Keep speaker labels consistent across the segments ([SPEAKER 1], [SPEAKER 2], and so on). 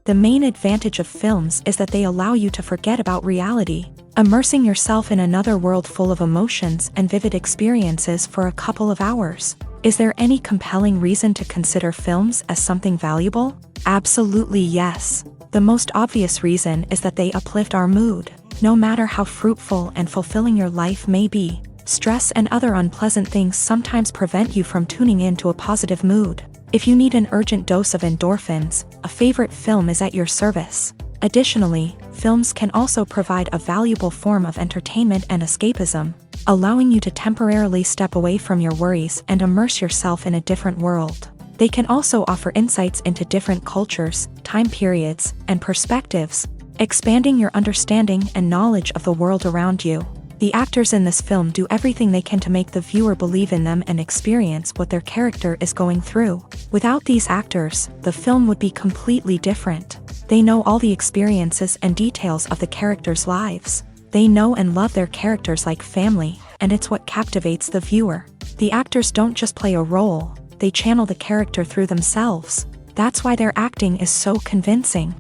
[SPEAKER 1] The main advantage of films is that they allow you to forget about reality, immersing yourself in another world full of emotions and vivid experiences for a couple of hours. Is there any compelling reason to consider films as something valuable? Absolutely yes. The most obvious reason is that they uplift our mood. No matter how fruitful and fulfilling your life may be, stress and other unpleasant things sometimes prevent you from tuning into a positive mood. If you need an urgent dose of endorphins, a favorite film is at your service. Additionally, films can also provide a valuable form of entertainment and escapism, allowing you to temporarily step away from your worries and immerse yourself in a different world. They can also offer insights into different cultures, time periods, and perspectives, expanding your understanding and knowledge of the world around you. The actors in this film do everything they can to make the viewer believe in them and experience what their character is going through. Without these actors, the film would be completely different. They know all the experiences and details of the characters' lives. They know and love their characters like family, and it's what captivates the viewer. The actors don't just play a role, they channel the character through themselves. That's why their acting is so convincing.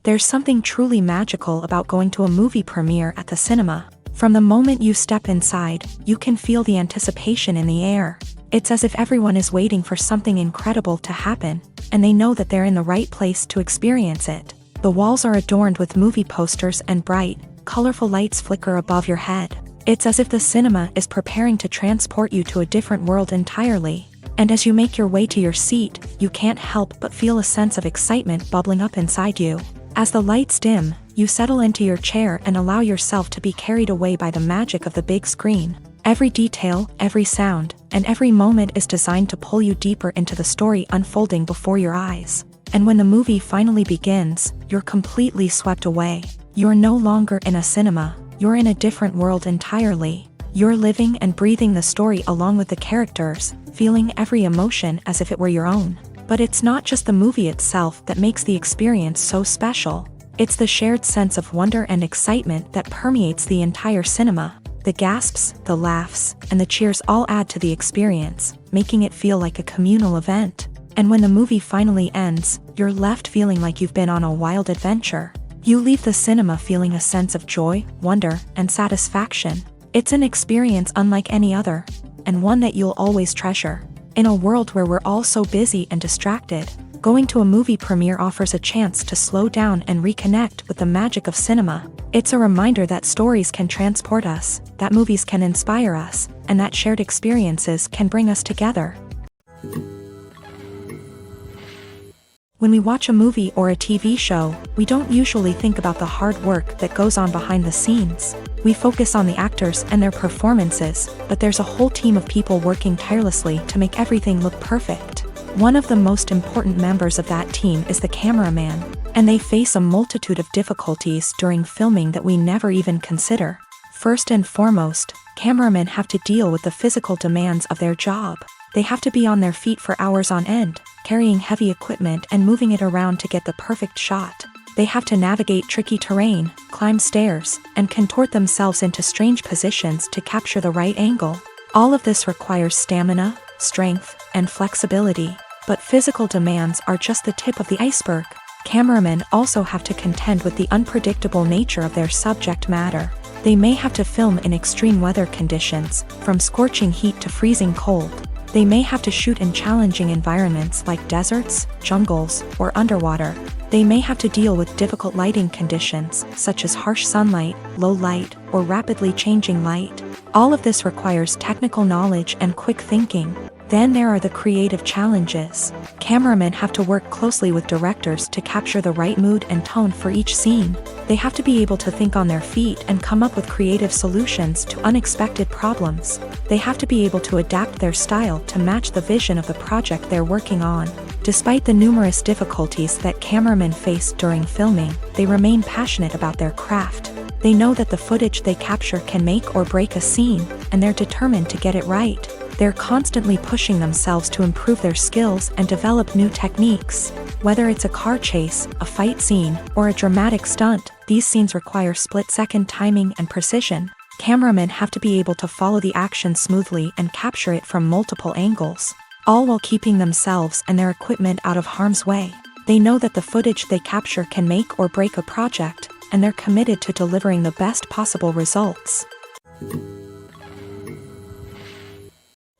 [SPEAKER 1] There's something truly magical about going to a movie premiere at the cinema. From the moment you step inside, you can feel the anticipation in the air. It's as if everyone is waiting for something incredible to happen, and they know that they're in the right place to experience it. The walls are adorned with movie posters and bright, colorful lights flicker above your head. It's as if the cinema is preparing to transport you to a different world entirely. And as you make your way to your seat, you can't help but feel a sense of excitement bubbling up inside you. As the lights dim, you settle into your chair and allow yourself to be carried away by the magic of the big screen. Every detail, every sound, and every moment is designed to pull you deeper into the story unfolding before your eyes. And when the movie finally begins, you're completely swept away. You're no longer in a cinema, you're in a different world entirely. You're living and breathing the story along with the characters, feeling every emotion as if it were your own. But it's not just the movie itself that makes the experience so special. It's the shared sense of wonder and excitement that permeates the entire cinema. The gasps, the laughs, and the cheers all add to the experience, making it feel like a communal event. And when the movie finally ends, you're left feeling like you've been on a wild adventure. You leave the cinema feeling a sense of joy, wonder, and satisfaction. It's an experience unlike any other, and one that you'll always treasure. In a world where we're all so busy and distracted, going to a movie premiere offers a chance to slow down and reconnect with the magic of cinema. It's a reminder that stories can transport us, that movies can inspire us, and that shared experiences can bring us together. When we watch a movie or a TV show, we don't usually think about the hard work that goes on behind the scenes. We focus on the actors and their performances, but there's a whole team of people working tirelessly to make everything look perfect. One of the most important members of that team is the cameraman, and they face a multitude of difficulties during filming that we never even consider. First and foremost, cameramen have to deal with the physical demands of their job. They have to be on their feet for hours on end, carrying heavy equipment and moving it around to get the perfect shot. They have to navigate tricky terrain, climb stairs, and contort themselves into strange positions to capture the right angle. All of this requires stamina, strength, and flexibility. But physical demands are just the tip of the iceberg. Cameramen also have to contend with the unpredictable nature of their subject matter. They may have to film in extreme weather conditions, from scorching heat to freezing cold. They may have to shoot in challenging environments like deserts, jungles, or underwater. They may have to deal with difficult lighting conditions, such as harsh sunlight, low light, or rapidly changing light. All of this requires technical knowledge and quick thinking. Then there are the creative challenges. Cameramen have to work closely with directors to capture the right mood and tone for each scene. They have to be able to think on their feet and come up with creative solutions to unexpected problems. They have to be able to adapt their style to match the vision of the project they're working on. Despite the numerous difficulties that cameramen face during filming, they remain passionate about their craft. They know that the footage they capture can make or break a scene, and they're determined to get it right. They're constantly pushing themselves to improve their skills and develop new techniques. Whether it's a car chase, a fight scene, or a dramatic stunt, these scenes require split-second timing and precision. Cameramen have to be able to follow the action smoothly and capture it from multiple angles. all while keeping themselves and their equipment out of harm's way. They know that the footage they capture can make or break a project, and they're committed to delivering the best possible results.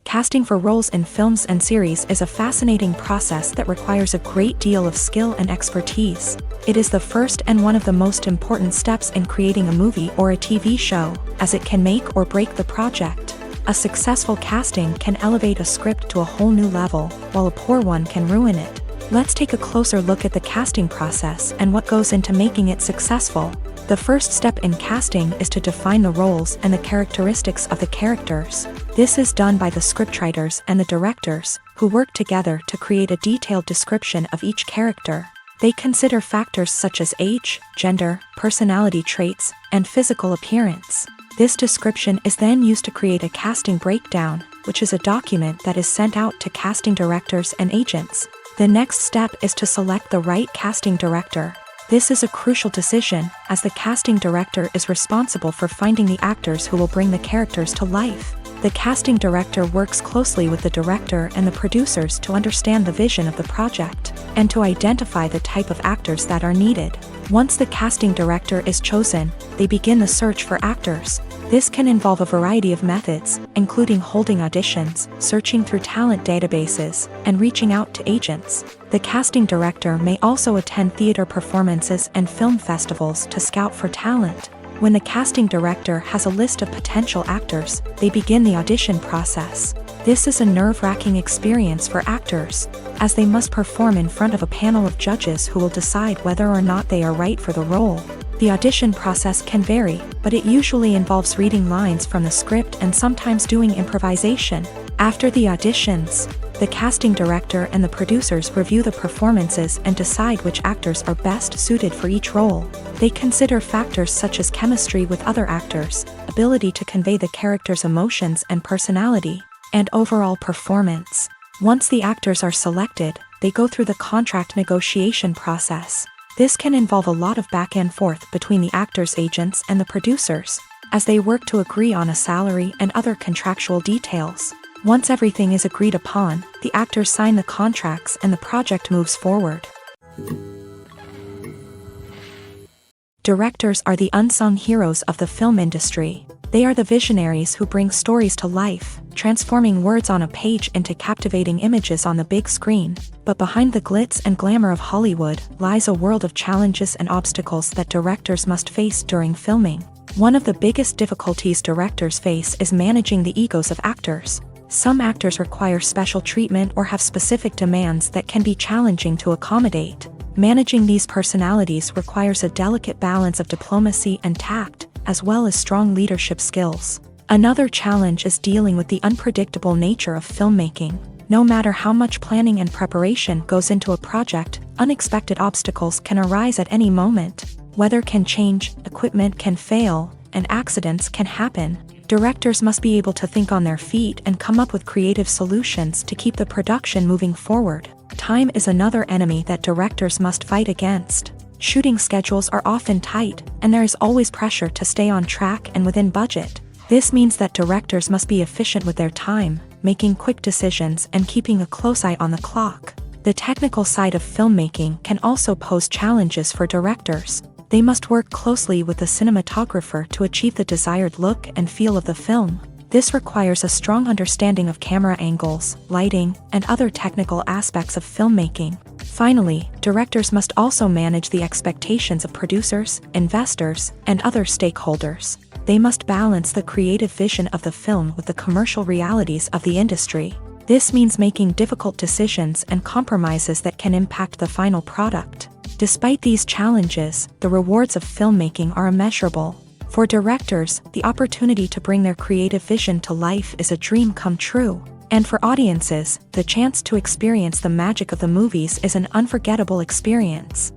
[SPEAKER 1] Casting for roles in films and series is a fascinating process that requires a great deal of skill and expertise. It is the first and one of the most important steps in creating a movie or a TV show, as it can make or break the project. A successful casting can elevate a script to a whole new level, while a poor one can ruin it. Let's take a closer look at the casting process and what goes into making it successful. The first step in casting is to define the roles and the characteristics of the characters. This is done by the scriptwriters and the directors, who work together to create a detailed description of each character. They consider factors such as age, gender, personality traits, and physical appearance. This description is then used to create a casting breakdown, which is a document that is sent out to casting directors and agents. The next step is to select the right casting director. This is a crucial decision, as the casting director is responsible for finding the actors who will bring the characters to life. The casting director works closely with the director and the producers to understand the vision of the project, and to identify the type of actors that are needed. Once the casting director is chosen, they begin the search for actors. This can involve a variety of methods, including holding auditions, searching through talent databases, and reaching out to agents. The casting director may also attend theater performances and film festivals to scout for talent. When the casting director has a list of potential actors, they begin the audition process. This is a nerve-wracking experience for actors, as they must perform in front of a panel of judges who will decide whether or not they are right for the role. The audition process can vary, but it usually involves reading lines from the script and sometimes doing improvisation. After the auditions, the casting director and the producers review the performances and decide which actors are best suited for each role. They consider factors such as chemistry with other actors, ability to convey the character's emotions and personality, and overall performance. Once the actors are selected, they go through the contract negotiation process. This can involve a lot of back and forth between the actors' agents and the producers, as they work to agree on a salary and other contractual details. Once everything is agreed upon, the actors sign the contracts and the project moves forward. Directors are the unsung heroes of the film industry. They are the visionaries who bring stories to life, transforming words on a page into captivating images on the big screen. But behind the glitz and glamour of Hollywood lies a world of challenges and obstacles that directors must face during filming. One of the biggest difficulties directors face is managing the egos of actors. Some actors require special treatment or have specific demands that can be challenging to accommodate. Managing these personalities requires a delicate balance of diplomacy and tact, as well as strong leadership skills. Another challenge is dealing with the unpredictable nature of filmmaking. No matter how much planning and preparation goes into a project, unexpected obstacles can arise at any moment. Weather can change, equipment can fail, and accidents can happen. Directors must be able to think on their feet and come up with creative solutions to keep the production moving forward. Time is another enemy that directors must fight against. Shooting schedules are often tight, and there is always pressure to stay on track and within budget. This means that directors must be efficient with their time, making quick decisions and keeping a close eye on the clock. The technical side of filmmaking can also pose challenges for directors. They must work closely with the cinematographer to achieve the desired look and feel of the film. This requires a strong understanding of camera angles, lighting, and other technical aspects of filmmaking. Finally, directors must also manage the expectations of producers, investors, and other stakeholders. They must balance the creative vision of the film with the commercial realities of the industry. This means making difficult decisions and compromises that can impact the final product. Despite these challenges, the rewards of filmmaking are immeasurable. For directors, the opportunity to bring their creative vision to life is a dream come true. And for audiences, the chance to experience the magic of the movies is an unforgettable experience.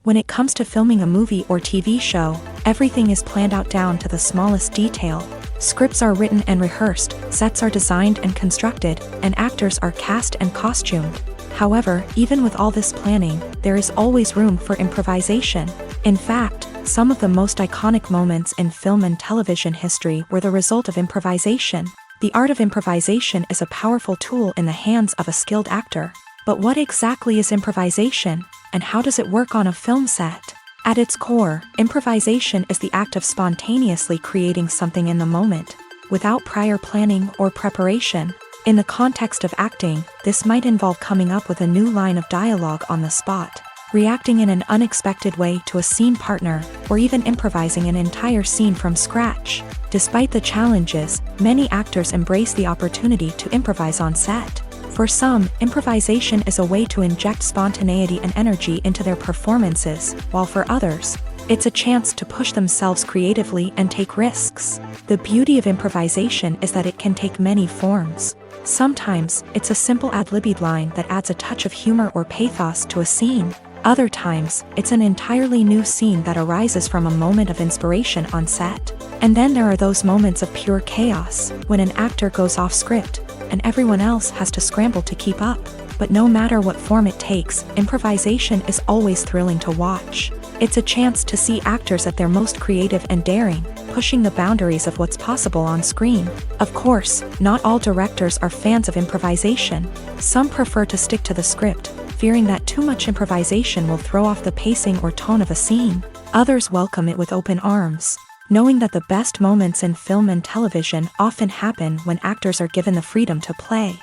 [SPEAKER 1] When it comes to filming a movie or TV show, everything is planned out down to the smallest detail. Scripts are written and rehearsed, sets are designed and constructed, and actors are cast and costumed. However, even with all this planning, there is always room for improvisation. In fact, some of the most iconic moments in film and television history were the result of improvisation. The art of improvisation is a powerful tool in the hands of a skilled actor. But what exactly is improvisation, and how does it work on a film set? At its core, improvisation is the act of spontaneously creating something in the moment, without prior planning or preparation. In the context of acting, this might involve coming up with a new line of dialogue on the spot, reacting in an unexpected way to a scene partner, or even improvising an entire scene from scratch. Despite the challenges, many actors embrace the opportunity to improvise on set. For some, improvisation is a way to inject spontaneity and energy into their performances, while for others, it's a chance to push themselves creatively and take risks. The beauty of improvisation is that it can take many forms. Sometimes, it's a simple ad-libbed line that adds a touch of humor or pathos to a scene. Other times, it's an entirely new scene that arises from a moment of inspiration on set. And then there are those moments of pure chaos, when an actor goes off script, and everyone else has to scramble to keep up. But no matter what form it takes, improvisation is always thrilling to watch. It's a chance to see actors at their most creative and daring, pushing the boundaries of what's possible on screen. Of course, not all directors are fans of improvisation. Some prefer to stick to the script, fearing that too much improvisation will throw off the pacing or tone of a scene. Others welcome it with open arms, knowing that the best moments in film and television often happen when actors are given the freedom to play.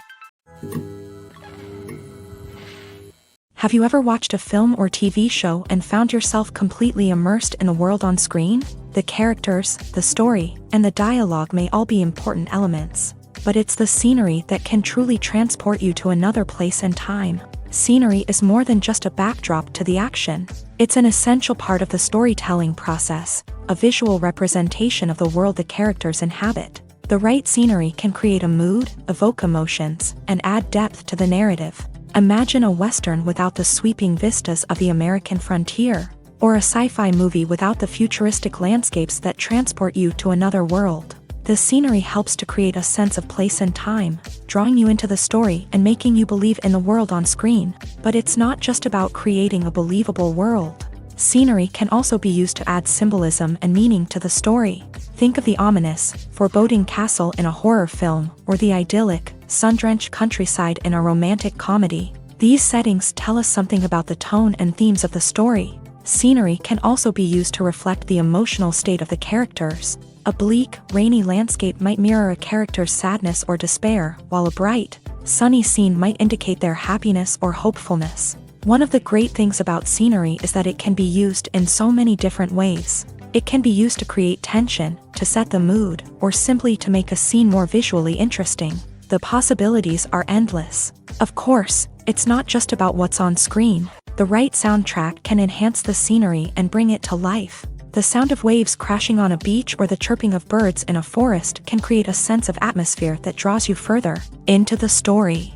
[SPEAKER 1] Have you ever watched a film or TV show and found yourself completely immersed in the world on screen? The characters, the story, and the dialogue may all be important elements, but it's the scenery that can truly transport you to another place and time. Scenery is more than just a backdrop to the action. It's an essential part of the storytelling process, a visual representation of the world the characters inhabit. The right scenery can create a mood, evoke emotions, and add depth to the narrative. Imagine a Western without the sweeping vistas of the American frontier, or a sci-fi movie without the futuristic landscapes that transport you to another world. The scenery helps to create a sense of place and time, drawing you into the story and making you believe in the world on screen. But it's not just about creating a believable world. Scenery can also be used to add symbolism and meaning to the story. Think of the ominous, foreboding castle in a horror film, or the idyllic, sun-drenched countryside in a romantic comedy. These settings tell us something about the tone and themes of the story. Scenery can also be used to reflect the emotional state of the characters. A bleak, rainy landscape might mirror a character's sadness or despair, while a bright, sunny scene might indicate their happiness or hopefulness. One of the great things about scenery is that it can be used in so many different ways. It can be used to create tension, to set the mood, or simply to make a scene more visually interesting. The possibilities are endless. Of course, it's not just about what's on screen. The right soundtrack can enhance the scenery and bring it to life. The sound of waves crashing on a beach or the chirping of birds in a forest can create a sense of atmosphere that draws you further into the story.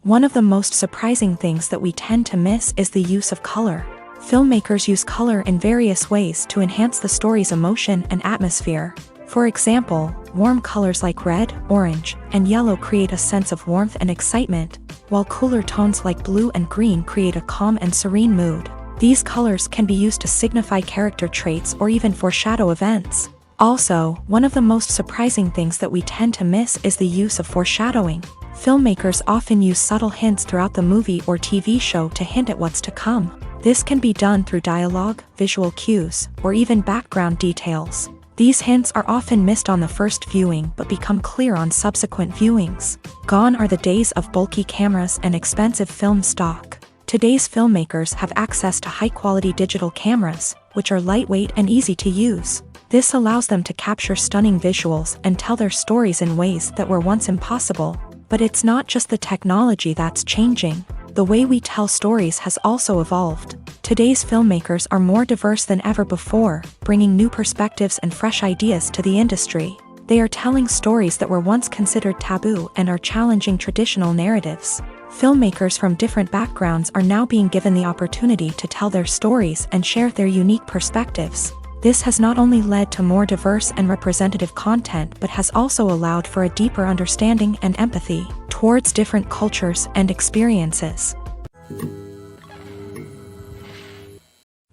[SPEAKER 1] One of the most surprising things that we tend to miss is the use of color. Filmmakers use color in various ways to enhance the story's emotion and atmosphere. For example, warm colors like red, orange, and yellow create a sense of warmth and excitement, while cooler tones like blue and green create a calm and serene mood. These colors can be used to signify character traits or even foreshadow events. Also, one of the most surprising things that we tend to miss is the use of foreshadowing. Filmmakers often use subtle hints throughout the movie or TV show to hint at what's to come. This can be done through dialogue, visual cues, or even background details. These hints are often missed on the first viewing but become clear on subsequent viewings. Gone are the days of bulky cameras and expensive film stock. Today's filmmakers have access to high-quality digital cameras, which are lightweight and easy to use. This allows them to capture stunning visuals and tell their stories in ways that were once impossible. But it's not just the technology that's changing. The way we tell stories has also evolved. Today's filmmakers are more diverse than ever before, bringing new perspectives and fresh ideas to the industry. They are telling stories that were once considered taboo and are challenging traditional narratives. Filmmakers from different backgrounds are now being given the opportunity to tell their stories and share their unique perspectives. This has not only led to more diverse and representative content but has also allowed for a deeper understanding and empathy towards different cultures and experiences.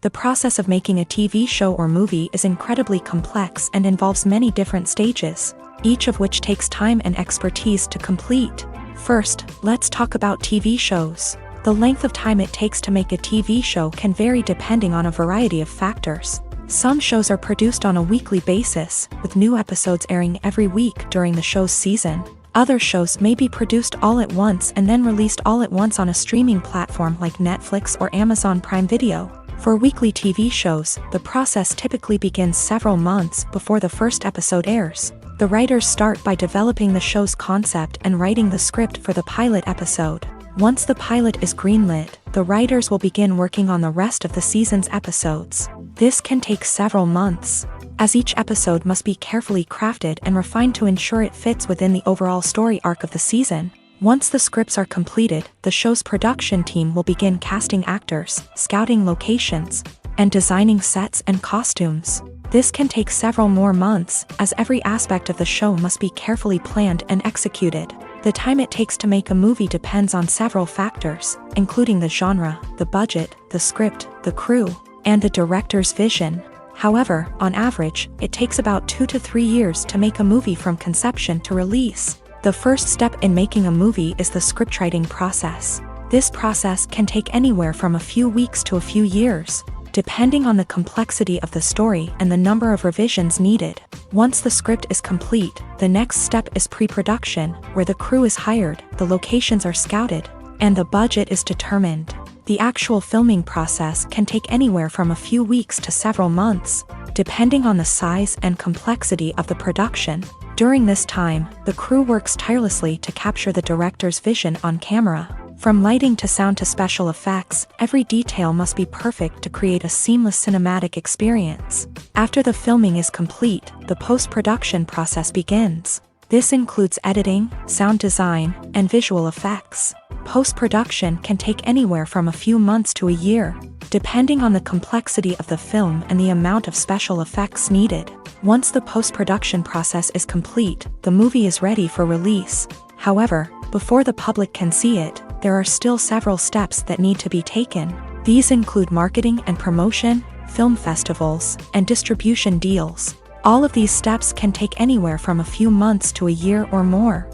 [SPEAKER 1] The process of making a TV show or movie is incredibly complex and involves many different stages, each of which takes time and expertise to complete. First, let's talk about TV shows. The length of time it takes to make a TV show can vary depending on a variety of factors. Some shows are produced on a weekly basis, with new episodes airing every week during the show's season. Other shows may be produced all at once and then released all at once on a streaming platform like Netflix or Amazon Prime Video. For weekly TV shows, the process typically begins several months before the first episode airs. The writers start by developing the show's concept and writing the script for the pilot episode. Once the pilot is greenlit, the writers will begin working on the rest of the season's episodes. This can take several months, as each episode must be carefully crafted and refined to ensure it fits within the overall story arc of the season. Once the scripts are completed, the show's production team will begin casting actors, scouting locations, and designing sets and costumes. This can take several more months, as every aspect of the show must be carefully planned and executed. The time it takes to make a movie depends on several factors, including the genre, the budget, the script, the crew, and the director's vision. However, on average, it takes about 2 to 3 years to make a movie from conception to release. The first step in making a movie is the scriptwriting process. This process can take anywhere from a few weeks to a few years, depending on the complexity of the story and the number of revisions needed. Once the script is complete, the next step is pre-production, where the crew is hired, the locations are scouted, and the budget is determined. The actual filming process can take anywhere from a few weeks to several months, depending on the size and complexity of the production. During this time, the crew works tirelessly to capture the director's vision on camera. From lighting to sound to special effects, every detail must be perfect to create a seamless cinematic experience. After the filming is complete, the post-production process begins. This includes editing, sound design, and visual effects. Post-production can take anywhere from a few months to a year, depending on the complexity of the film and the amount of special effects needed. Once the post-production process is complete, the movie is ready for release. However, before the public can see it, there are still several steps that need to be taken. These include marketing and promotion, film festivals, and distribution deals. All of these steps can take anywhere from a few months to a year or more.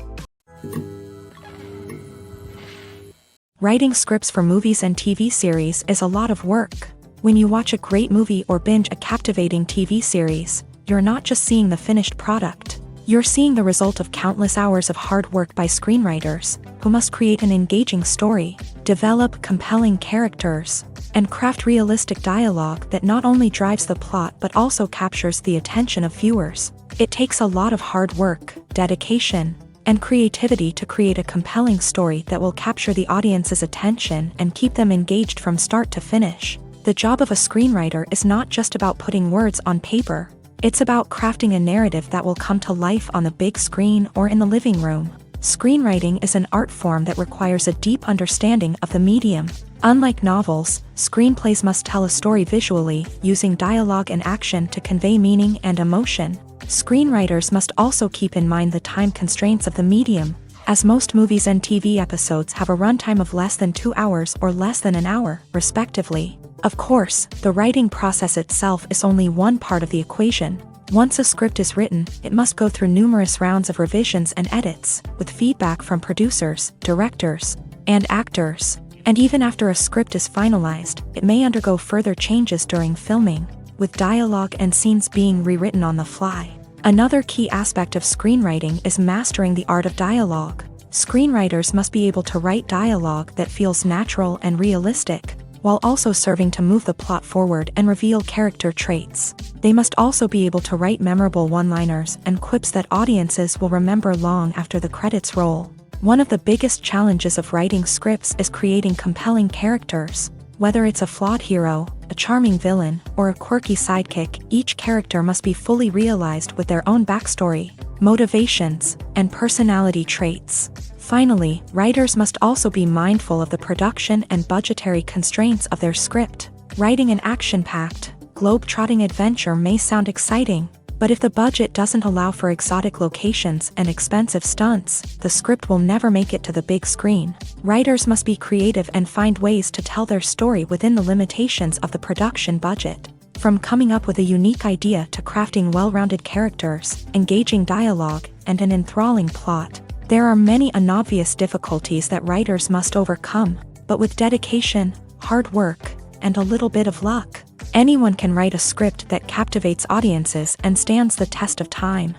[SPEAKER 1] Writing scripts for movies and TV series is a lot of work. When you watch a great movie or binge a captivating TV series, you're not just seeing the finished product. You're seeing the result of countless hours of hard work by screenwriters, who must create an engaging story, develop compelling characters, and craft realistic dialogue that not only drives the plot but also captures the attention of viewers. It takes a lot of hard work, dedication, and creativity to create a compelling story that will capture the audience's attention and keep them engaged from start to finish. The job of a screenwriter is not just about putting words on paper. It's about crafting a narrative that will come to life on the big screen or in the living room. Screenwriting is an art form that requires a deep understanding of the medium. Unlike novels, screenplays must tell a story visually, using dialogue and action to convey meaning and emotion. Screenwriters must also keep in mind the time constraints of the medium, as most movies and TV episodes have a runtime of less than 2 hours or less than an hour, respectively. Of course, the writing process itself is only one part of the equation. Once a script is written, it must go through numerous rounds of revisions and edits, with feedback from producers, directors, and actors. And even after a script is finalized, it may undergo further changes during filming, with dialogue and scenes being rewritten on the fly. Another key aspect of screenwriting is mastering the art of dialogue. Screenwriters must be able to write dialogue that feels natural and realistic, while also serving to move the plot forward and reveal character traits. They must also be able to write memorable one-liners and quips that audiences will remember long after the credits roll. One of the biggest challenges of writing scripts is creating compelling characters. Whether it's a flawed hero, a charming villain, or a quirky sidekick, each character must be fully realized with their own backstory, motivations, and personality traits. Finally, writers must also be mindful of the production and budgetary constraints of their script. Writing an action-packed, globe-trotting adventure may sound exciting, But if the budget doesn't allow for exotic locations and expensive stunts, the script will never make it to the big screen. Writers must be creative and find ways to tell their story within the limitations of the production budget. From coming up with a unique idea to crafting well-rounded characters, engaging dialogue, and an enthralling plot, there are many unobvious difficulties that writers must overcome, but with dedication, hard work, and a little bit of luck, anyone can write a script that captivates audiences and stands the test of time.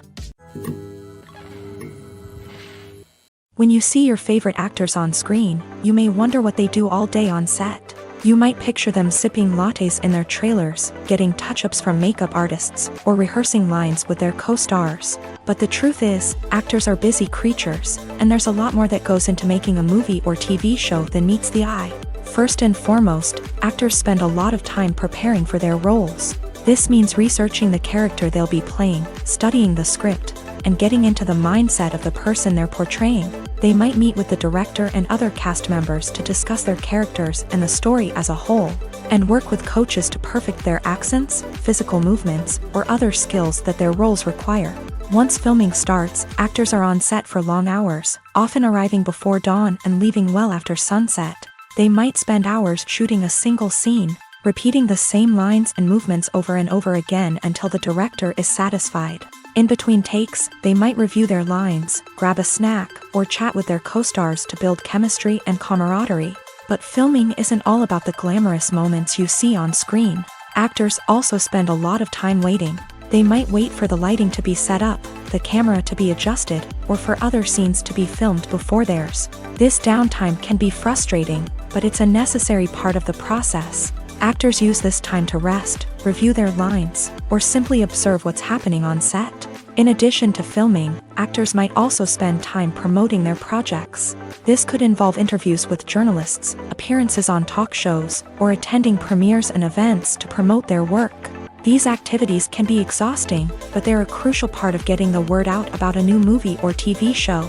[SPEAKER 1] When you see your favorite actors on screen, you may wonder what they do all day on set. You might picture them sipping lattes in their trailers, getting touch-ups from makeup artists, or rehearsing lines with their co-stars. But the truth is, actors are busy creatures, and there's a lot more that goes into making a movie or TV show than meets the eye. First and foremost, actors spend a lot of time preparing for their roles. This means researching the character they'll be playing, studying the script, and getting into the mindset of the person they're portraying. They might meet with the director and other cast members to discuss their characters and the story as a whole, and work with coaches to perfect their accents, physical movements, or other skills that their roles require. Once filming starts, actors are on set for long hours, often arriving before dawn and leaving well after sunset. They might spend hours shooting a single scene, repeating the same lines and movements over and over again until the director is satisfied. In between takes, they might review their lines, grab a snack, or chat with their co-stars to build chemistry and camaraderie. But filming isn't all about the glamorous moments you see on screen. Actors also spend a lot of time waiting. They might wait for the lighting to be set up, the camera to be adjusted, or for other scenes to be filmed before theirs. This downtime can be frustrating, but it's a necessary part of the process. Actors use this time to rest, review their lines, or simply observe what's happening on set. In addition to filming, actors might also spend time promoting their projects. This could involve interviews with journalists, appearances on talk shows, or attending premieres and events to promote their work. These activities can be exhausting, but they're a crucial part of getting the word out about a new movie or TV show.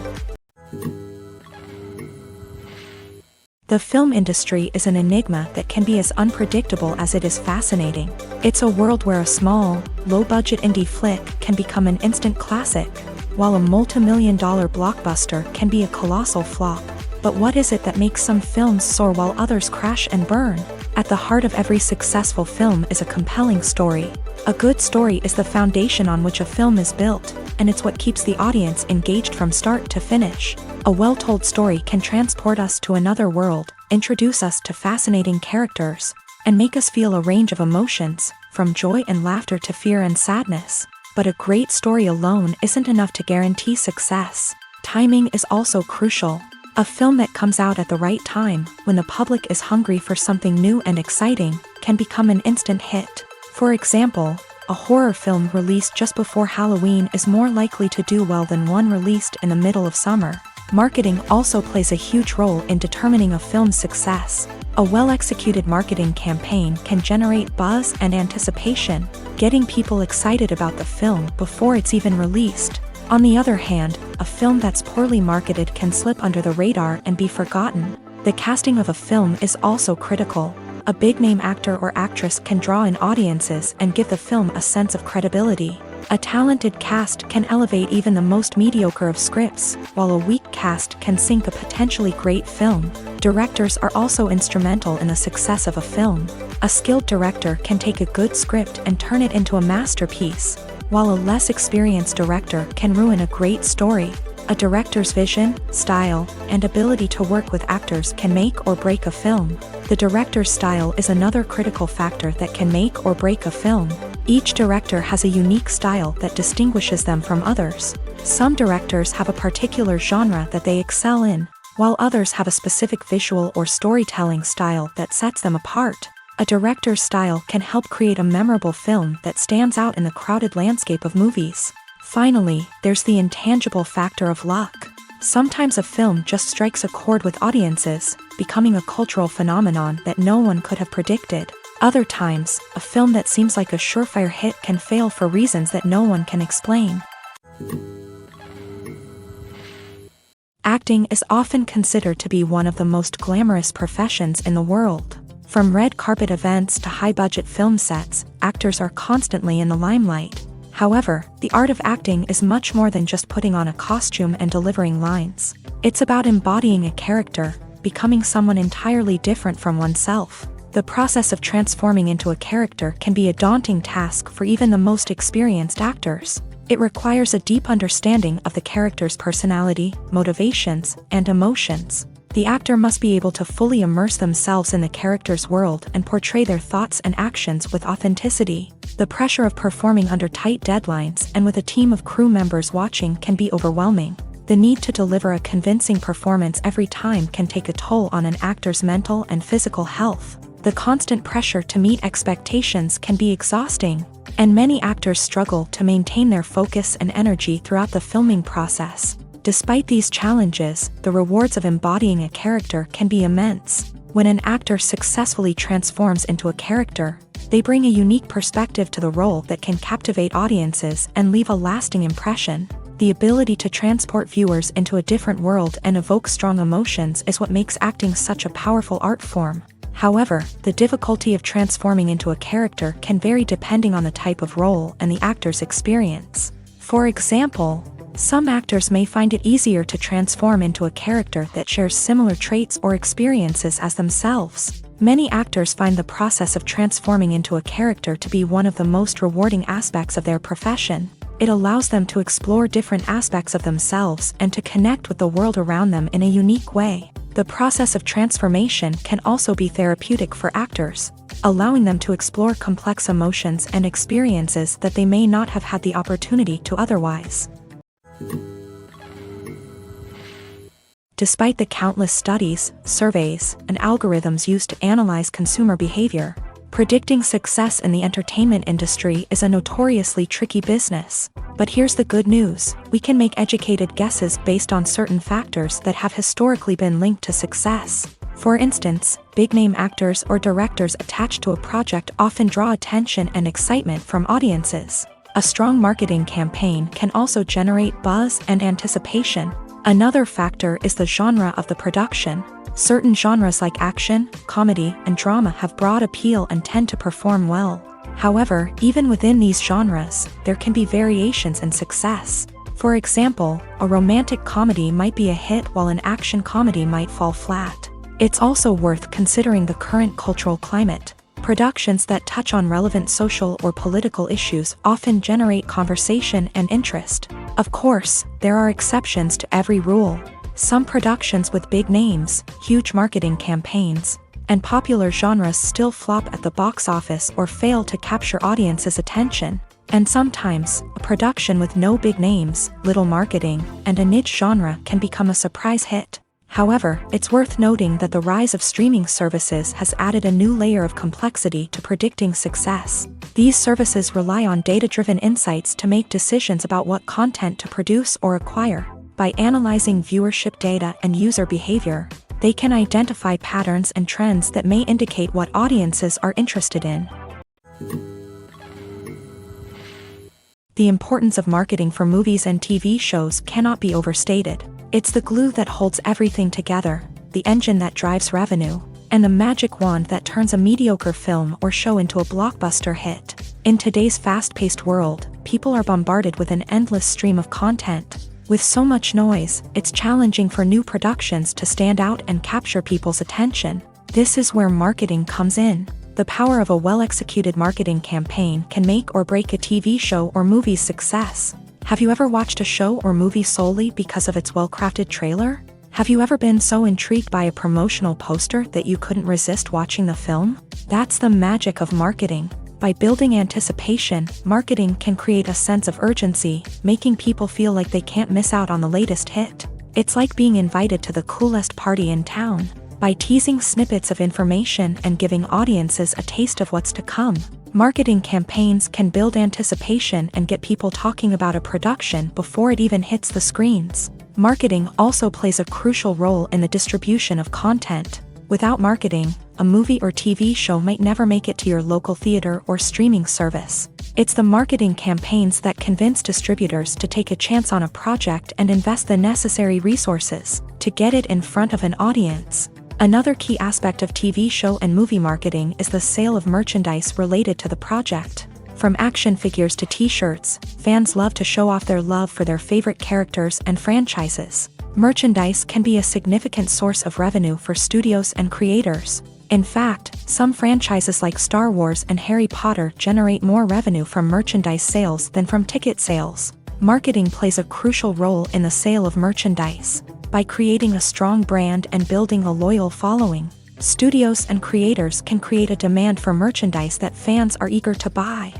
[SPEAKER 1] The film industry is an enigma that can be as unpredictable as it is fascinating. It's a world where a small, low-budget indie flick can become an instant classic, while a multi-million-dollar blockbuster can be a colossal flop. But what is it that makes some films soar while others crash and burn? At the heart of every successful film is a compelling story. A good story is the foundation on which a film is built, and it's what keeps the audience engaged from start to finish. A well-told story can transport us to another world, introduce us to fascinating characters, and make us feel a range of emotions, from joy and laughter to fear and sadness. But a great story alone isn't enough to guarantee success. Timing is also crucial. A film that comes out at the right time, when the public is hungry for something new and exciting, can become an instant hit. For example, a horror film released just before Halloween is more likely to do well than one released in the middle of summer. Marketing also plays a huge role in determining a film's success. A well-executed marketing campaign can generate buzz and anticipation, getting people excited about the film before it's even released. On the other hand, a film that's poorly marketed can slip under the radar and be forgotten. The casting of a film is also critical. A big-name actor or actress can draw in audiences and give the film a sense of credibility. A talented cast can elevate even the most mediocre of scripts, while a weak cast can sink a potentially great film. Directors are also instrumental in the success of a film. A skilled director can take a good script and turn it into a masterpiece, while a less experienced director can ruin a great story. A director's vision, style, and ability to work with actors can make or break a film. The director's style is another critical factor that can make or break a film. Each director has a unique style that distinguishes them from others. Some directors have a particular genre that they excel in, while others have a specific visual or storytelling style that sets them apart. A director's style can help create a memorable film that stands out in the crowded landscape of movies. Finally, there's the intangible factor of luck. Sometimes a film just strikes a chord with audiences, becoming a cultural phenomenon that no one could have predicted. Other times, a film that seems like a surefire hit can fail for reasons that no one can explain. Acting is often considered to be one of the most glamorous professions in the world. From red carpet events to high-budget film sets, actors are constantly in the limelight. However, the art of acting is much more than just putting on a costume and delivering lines. It's about embodying a character, becoming someone entirely different from oneself. The process of transforming into a character can be a daunting task for even the most experienced actors. It requires a deep understanding of the character's personality, motivations, and emotions. The actor must be able to fully immerse themselves in the character's world and portray their thoughts and actions with authenticity. The pressure of performing under tight deadlines and with a team of crew members watching can be overwhelming. The need to deliver a convincing performance every time can take a toll on an actor's mental and physical health. The constant pressure to meet expectations can be exhausting, and many actors struggle to maintain their focus and energy throughout the filming process. Despite these challenges, the rewards of embodying a character can be immense. When an actor successfully transforms into a character, they bring a unique perspective to the role that can captivate audiences and leave a lasting impression. The ability to transport viewers into a different world and evoke strong emotions is what makes acting such a powerful art form. However, the difficulty of transforming into a character can vary depending on the type of role and the actor's experience. For example, some actors may find it easier to transform into a character that shares similar traits or experiences as themselves. Many actors find the process of transforming into a character to be one of the most rewarding aspects of their profession. It allows them to explore different aspects of themselves and to connect with the world around them in a unique way. The process of transformation can also be therapeutic for actors, allowing them to explore complex emotions and experiences that they may not have had the opportunity to otherwise. Despite the countless studies, surveys, and algorithms used to analyze consumer behavior, predicting success in the entertainment industry is a notoriously tricky business. But here's the good news: we can make educated guesses based on certain factors that have historically been linked to success. For instance, big-name actors or directors attached to a project often draw attention and excitement from audiences. A strong marketing campaign can also generate buzz and anticipation. Another factor is the genre of the production. Certain genres like action, comedy, and drama have broad appeal and tend to perform well. However, even within these genres, there can be variations in success. For example, a romantic comedy might be a hit while an action comedy might fall flat. It's also worth considering the current cultural climate. Productions that touch on relevant social or political issues often generate conversation and interest. Of course, there are exceptions to every rule. Some productions with big names, huge marketing campaigns, and popular genres still flop at the box office or fail to capture audiences' attention. And sometimes, a production with no big names, little marketing, and a niche genre can become a surprise hit. However, it's worth noting that the rise of streaming services has added a new layer of complexity to predicting success. These services rely on data-driven insights to make decisions about what content to produce or acquire. By analyzing viewership data and user behavior, they can identify patterns and trends that may indicate what audiences are interested in. The importance of marketing for movies and TV shows cannot be overstated. It's the glue that holds everything together, the engine that drives revenue, and the magic wand that turns a mediocre film or show into a blockbuster hit. In today's fast-paced world, people are bombarded with an endless stream of content. With so much noise, it's challenging for new productions to stand out and capture people's attention. This is where marketing comes in. The power of a well-executed marketing campaign can make or break a TV show or movie's success. Have you ever watched a show or movie solely because of its well-crafted trailer? Have you ever been so intrigued by a promotional poster that you couldn't resist watching the film? That's the magic of marketing. By building anticipation, marketing can create a sense of urgency, making people feel like they can't miss out on the latest hit. It's like being invited to the coolest party in town. By teasing snippets of information and giving audiences a taste of what's to come, marketing campaigns can build anticipation and get people talking about a production before it even hits the screens. Marketing also plays a crucial role in the distribution of content. Without marketing, a movie or TV show might never make it to your local theater or streaming service. It's the marketing campaigns that convince distributors to take a chance on a project and invest the necessary resources to get it in front of an audience. Another key aspect of TV show and movie marketing is the sale of merchandise related to the project. From action figures to t-shirts, fans love to show off their love for their favorite characters and franchises. Merchandise can be a significant source of revenue for studios and creators. In fact, some franchises like Star Wars and Harry Potter generate more revenue from merchandise sales than from ticket sales. Marketing plays a crucial role in the sale of merchandise. By creating a strong brand and building a loyal following, studios and creators can create a demand for merchandise that fans are eager to buy.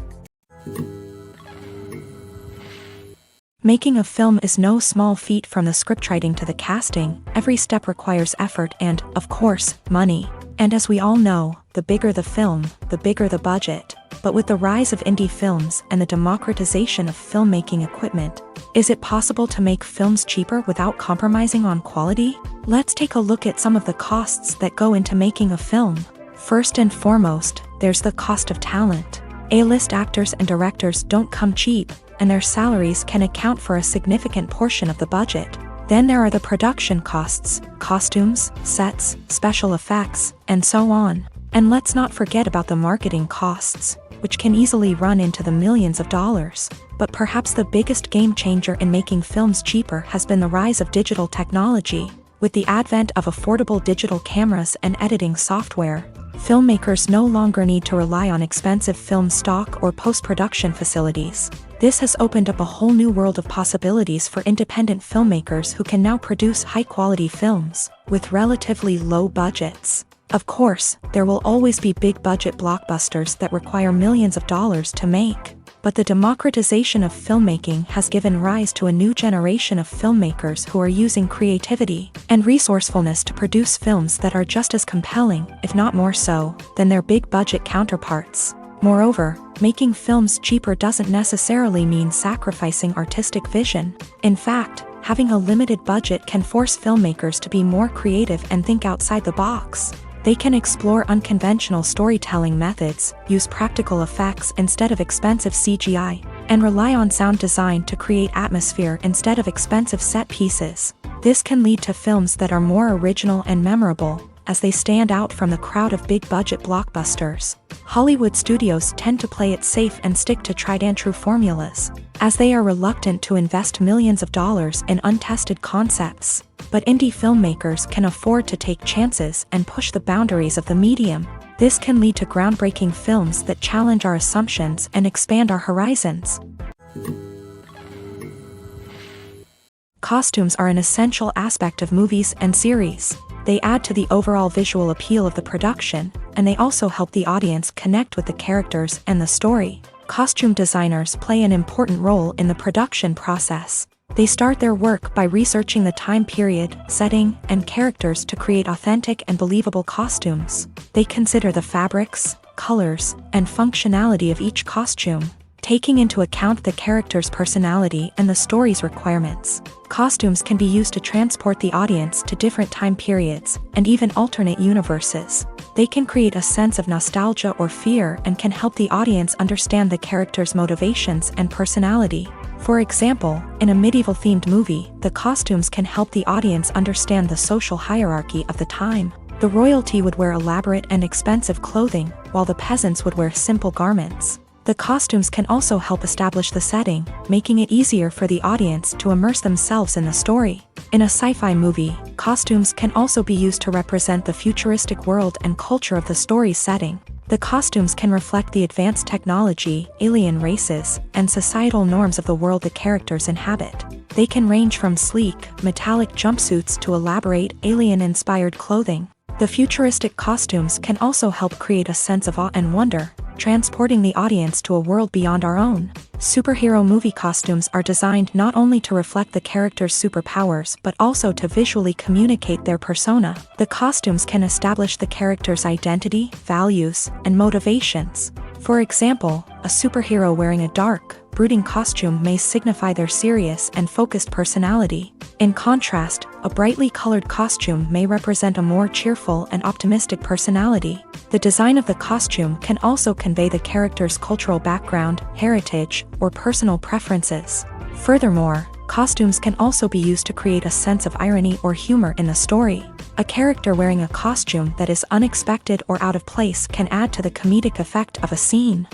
[SPEAKER 1] Making a film is no small feat. From the scriptwriting to the casting, every step requires effort and, of course, money. And as we all know, the bigger the film, the bigger the budget. But with the rise of indie films and the democratization of filmmaking equipment, is it possible to make films cheaper without compromising on quality? Let's take a look at some of the costs that go into making a film. First and foremost, there's the cost of talent. A-list actors and directors don't come cheap, and their salaries can account for a significant portion of the budget. Then there are the production costs, costumes, sets, special effects, and so on. And let's not forget about the marketing costs, which can easily run into the millions of dollars. But perhaps the biggest game changer in making films cheaper has been the rise of digital technology. With the advent of affordable digital cameras and editing software, filmmakers no longer need to rely on expensive film stock or post-production facilities. This has opened up a whole new world of possibilities for independent filmmakers who can now produce high-quality films with relatively low budgets. Of course, there will always be big-budget blockbusters that require millions of dollars to make. But the democratization of filmmaking has given rise to a new generation of filmmakers who are using creativity and resourcefulness to produce films that are just as compelling, if not more so, than their big-budget counterparts. Moreover, making films cheaper doesn't necessarily mean sacrificing artistic vision. In fact, having a limited budget can force filmmakers to be more creative and think outside the box. They can explore unconventional storytelling methods, use practical effects instead of expensive CGI, and rely on sound design to create atmosphere instead of expensive set pieces. This can lead to films that are more original and memorable, as they stand out from the crowd of big-budget blockbusters. Hollywood studios tend to play it safe and stick to tried-and-true formulas, as they are reluctant to invest millions of dollars in untested concepts. But indie filmmakers can afford to take chances and push the boundaries of the medium. This can lead to groundbreaking films that challenge our assumptions and expand our horizons. Costumes are an essential aspect of movies and series. They add to the overall visual appeal of the production, and they also help the audience connect with the characters and the story. Costume designers play an important role in the production process. They start their work by researching the time period, setting, and characters to create authentic and believable costumes. They consider the fabrics, colors, and functionality of each costume, taking into account the character's personality and the story's requirements. Costumes can be used to transport the audience to different time periods and even alternate universes. They can create a sense of nostalgia or fear and can help the audience understand the character's motivations and personality. For example, in a medieval-themed movie, the costumes can help the audience understand the social hierarchy of the time. The royalty would wear elaborate and expensive clothing, while the peasants would wear simple garments. The costumes can also help establish the setting, making it easier for the audience to immerse themselves in the story. In a sci-fi movie, costumes can also be used to represent the futuristic world and culture of the story's setting. The costumes can reflect the advanced technology, alien races, and societal norms of the world the characters inhabit. They can range from sleek, metallic jumpsuits to elaborate, alien-inspired clothing. The futuristic costumes can also help create a sense of awe and wonder, transporting the audience to a world beyond our own. Superhero movie costumes are designed not only to reflect the character's superpowers but also to visually communicate their persona. The costumes can establish the character's identity, values, and motivations. For example, a superhero wearing a dark, brooding costume may signify their serious and focused personality. In contrast, a brightly colored costume may represent a more cheerful and optimistic personality. The design of the costume can also convey the character's cultural background, heritage, or personal preferences. Furthermore, costumes can also be used to create a sense of irony or humor in the story. A character wearing a costume that is unexpected or out of place can add to the comedic effect of a scene.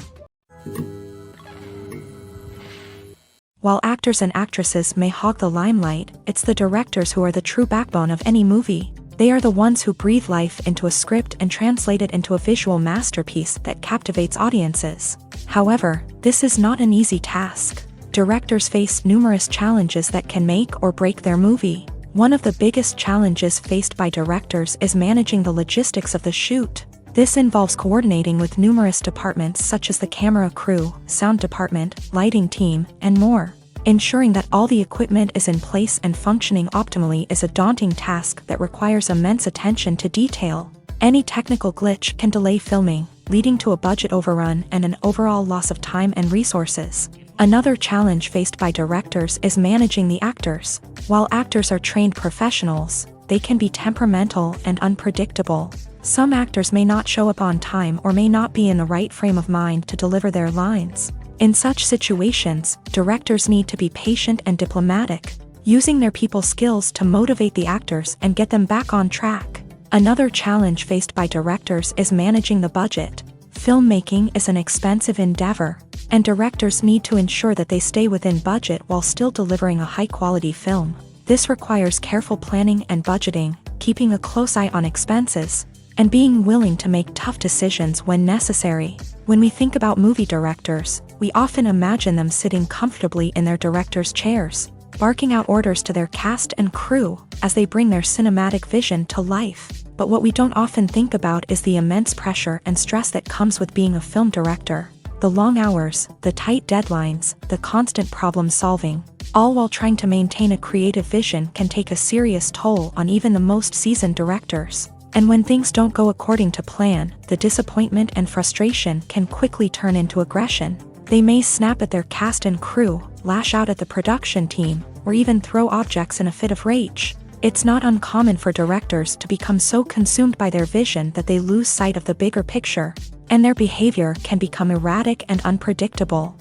[SPEAKER 1] While actors and actresses may hog the limelight, it's the directors who are the true backbone of any movie. They are the ones who breathe life into a script and translate it into a visual masterpiece that captivates audiences. However, this is not an easy task. Directors face numerous challenges that can make or break their movie. One of the biggest challenges faced by directors is managing the logistics of the shoot. This involves coordinating with numerous departments such as the camera crew, sound department, lighting team, and more. Ensuring that all the equipment is in place and functioning optimally is a daunting task that requires immense attention to detail. Any technical glitch can delay filming, leading to a budget overrun and an overall loss of time and resources. Another challenge faced by directors is managing the actors. While actors are trained professionals, they can be temperamental and unpredictable. Some actors may not show up on time or may not be in the right frame of mind to deliver their lines. In such situations, directors need to be patient and diplomatic, using their people skills to motivate the actors and get them back on track. Another challenge faced by directors is managing the budget. Filmmaking is an expensive endeavor, and directors need to ensure that they stay within budget while still delivering a high-quality film. This requires careful planning and budgeting, keeping a close eye on expenses, and being willing to make tough decisions when necessary. When we think about movie directors, we often imagine them sitting comfortably in their director's chairs, barking out orders to their cast and crew as they bring their cinematic vision to life. But what we don't often think about is the immense pressure and stress that comes with being a film director. The long hours, the tight deadlines, the constant problem solving, all while trying to maintain a creative vision can take a serious toll on even the most seasoned directors. And when things don't go according to plan, the disappointment and frustration can quickly turn into aggression. They may snap at their cast and crew, lash out at the production team, or even throw objects in a fit of rage. It's not uncommon for directors to become so consumed by their vision that they lose sight of the bigger picture, and their behavior can become erratic and unpredictable.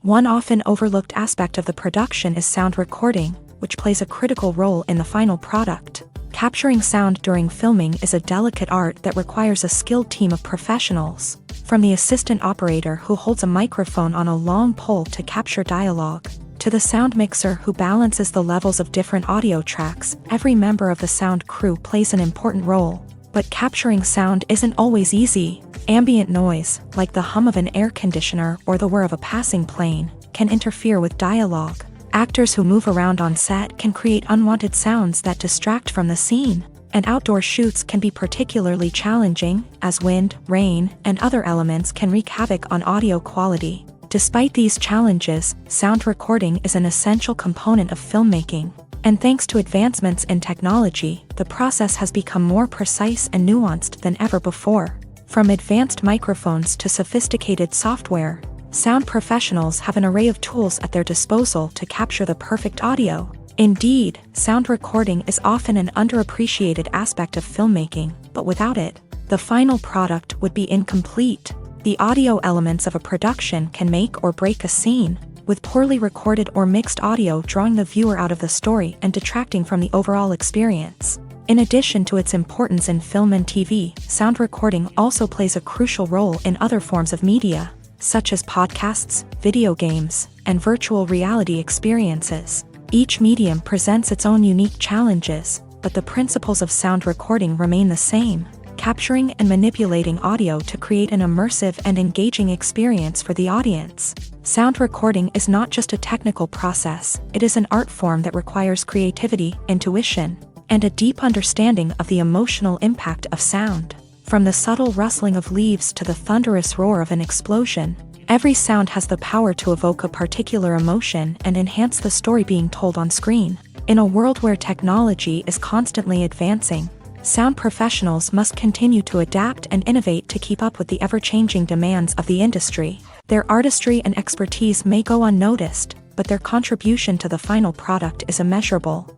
[SPEAKER 1] One often overlooked aspect of the production is sound recording, which plays a critical role in the final product. Capturing sound during filming is a delicate art that requires a skilled team of professionals. From the assistant operator who holds a microphone on a long pole to capture dialogue, to the sound mixer who balances the levels of different audio tracks, every member of the sound crew plays an important role. But capturing sound isn't always easy. Ambient noise, like the hum of an air conditioner or the whir of a passing plane, can interfere with dialogue. Actors who move around on set can create unwanted sounds that distract from the scene, and outdoor shoots can be particularly challenging, as wind, rain, and other elements can wreak havoc on audio quality. Despite these challenges, sound recording is an essential component of filmmaking, and thanks to advancements in technology, the process has become more precise and nuanced than ever before. From advanced microphones to sophisticated software, sound professionals have an array of tools at their disposal to capture the perfect audio. Indeed, sound recording is often an underappreciated aspect of filmmaking, but without it, the final product would be incomplete. The audio elements of a production can make or break a scene, with poorly recorded or mixed audio drawing the viewer out of the story and detracting from the overall experience. In addition to its importance in film and TV, sound recording also plays a crucial role in other forms of media, such as podcasts, video games, and virtual reality experiences. Each medium presents its own unique challenges, but the principles of sound recording remain the same, capturing and manipulating audio to create an immersive and engaging experience for the audience. Sound recording is not just a technical process, it is an art form that requires creativity, intuition, and a deep understanding of the emotional impact of sound. From the subtle rustling of leaves to the thunderous roar of an explosion, every sound has the power to evoke a particular emotion and enhance the story being told on screen. In a world where technology is constantly advancing, sound professionals must continue to adapt and innovate to keep up with the ever-changing demands of the industry. Their artistry and expertise may go unnoticed, but their contribution to the final product is immeasurable.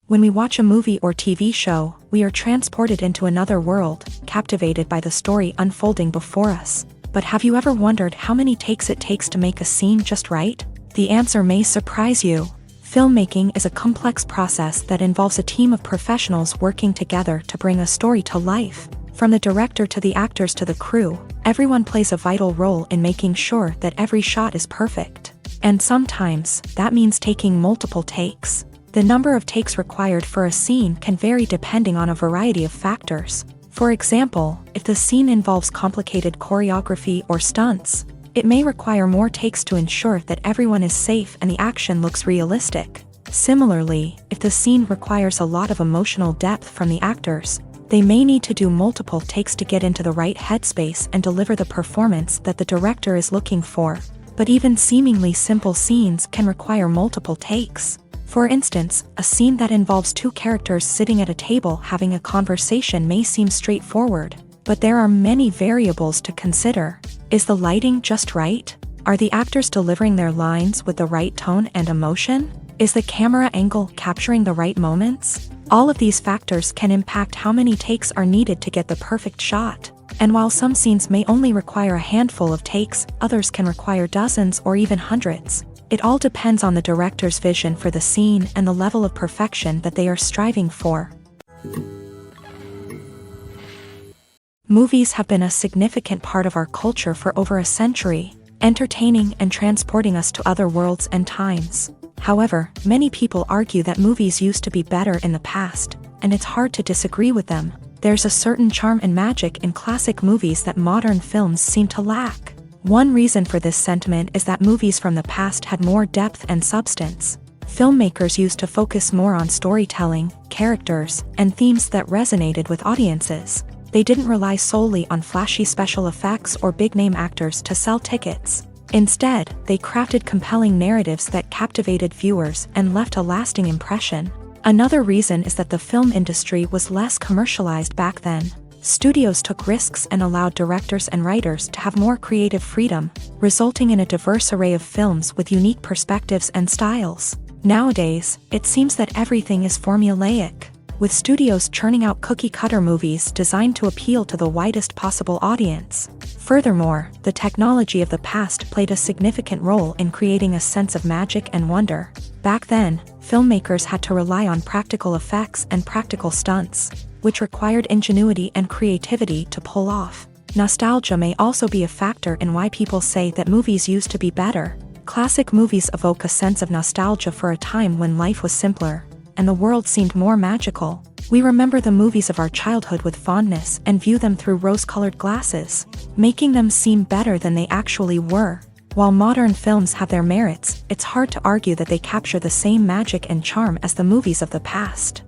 [SPEAKER 1] When we watch a movie or TV show, we are transported into another world, captivated by the story unfolding before us. But have you ever wondered how many takes it takes to make a scene just right? The answer may surprise you. Filmmaking is a complex process that involves a team of professionals working together to bring a story to life. From the director to the actors to the crew, everyone plays a vital role in making sure that every shot is perfect. And sometimes, that means taking multiple takes. The number of takes required for a scene can vary depending on a variety of factors. For example, if the scene involves complicated choreography or stunts, it may require more takes to ensure that everyone is safe and the action looks realistic. Similarly, if the scene requires a lot of emotional depth from the actors, they may need to do multiple takes to get into the right headspace and deliver the performance that the director is looking for. But even seemingly simple scenes can require multiple takes. For instance, a scene that involves two characters sitting at a table having a conversation may seem straightforward, but there are many variables to consider. Is the lighting just right? Are the actors delivering their lines with the right tone and emotion? Is the camera angle capturing the right moments? All of these factors can impact how many takes are needed to get the perfect shot. And while some scenes may only require a handful of takes, others can require dozens or even hundreds. It all depends on the director's vision for the scene and the level of perfection that they are striving for. Movies have been a significant part of our culture for over a century, entertaining and transporting us to other worlds and times. However, many people argue that movies used to be better in the past, and it's hard to disagree with them. There's a certain charm and magic in classic movies that modern films seem to lack. One reason for this sentiment is that movies from the past had more depth and substance. Filmmakers used to focus more on storytelling, characters, and themes that resonated with audiences. They didn't rely solely on flashy special effects or big-name actors to sell tickets. Instead, they crafted compelling narratives that captivated viewers and left a lasting impression. Another reason is that the film industry was less commercialized back then. Studios took risks and allowed directors and writers to have more creative freedom, resulting in a diverse array of films with unique perspectives and styles. Nowadays, it seems that everything is formulaic, with studios churning out cookie-cutter movies designed to appeal to the widest possible audience. Furthermore, the technology of the past played a significant role in creating a sense of magic and wonder. Back then, filmmakers had to rely on practical effects and practical stunts, which required ingenuity and creativity to pull off. Nostalgia may also be a factor in why people say that movies used to be better. Classic movies evoke a sense of nostalgia for a time when life was simpler, and the world seemed more magical. We remember the movies of our childhood with fondness and view them through rose-colored glasses, making them seem better than they actually were. While modern films have their merits, it's hard to argue that they capture the same magic and charm as the movies of the past.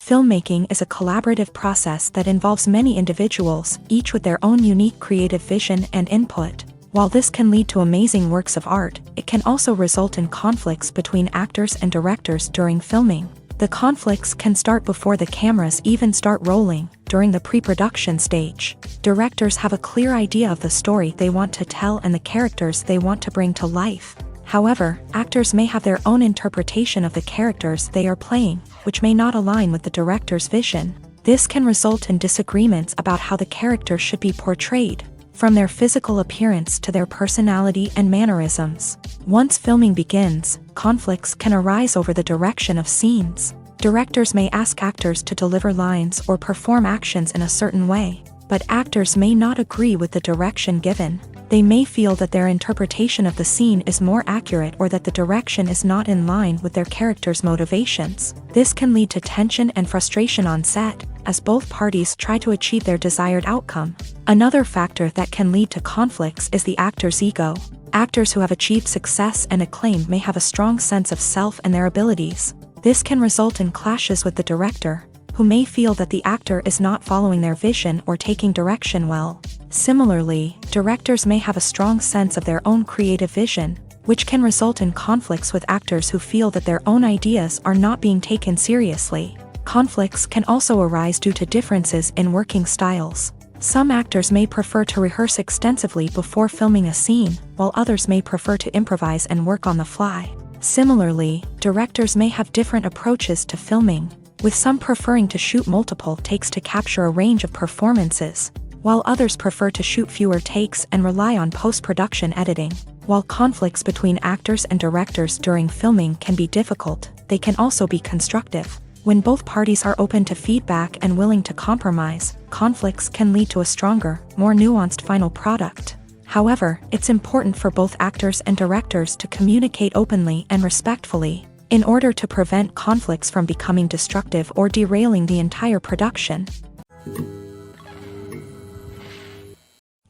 [SPEAKER 1] Filmmaking is a collaborative process that involves many individuals, each with their own unique creative vision and input. While this can lead to amazing works of art, it can also result in conflicts between actors and directors during filming. The conflicts can start before the cameras even start rolling, during the pre-production stage. Directors have a clear idea of the story they want to tell and the characters they want to bring to life. However, actors may have their own interpretation of the characters they are playing, which may not align with the director's vision. This can result in disagreements about how the character should be portrayed, from their physical appearance to their personality and mannerisms. Once filming begins, conflicts can arise over the direction of scenes. Directors may ask actors to deliver lines or perform actions in a certain way, but actors may not agree with the direction given. They may feel that their interpretation of the scene is more accurate or that the direction is not in line with their character's motivations. This can lead to tension and frustration on set, as both parties try to achieve their desired outcome. Another factor that can lead to conflicts is the actor's ego. Actors who have achieved success and acclaim may have a strong sense of self and their abilities. This can result in clashes with the director, who may feel that the actor is not following their vision or taking direction well. Similarly, directors may have a strong sense of their own creative vision, which can result in conflicts with actors who feel that their own ideas are not being taken seriously. Conflicts can also arise due to differences in working styles. Some actors may prefer to rehearse extensively before filming a scene, while others may prefer to improvise and work on the fly. Similarly, directors may have different approaches to filming, with some preferring to shoot multiple takes to capture a range of performances, while others prefer to shoot fewer takes and rely on post-production editing. While conflicts between actors and directors during filming can be difficult, they can also be constructive. When both parties are open to feedback and willing to compromise, conflicts can lead to a stronger, more nuanced final product. However, it's important for both actors and directors to communicate openly and respectfully, in order to prevent conflicts from becoming destructive or derailing the entire production.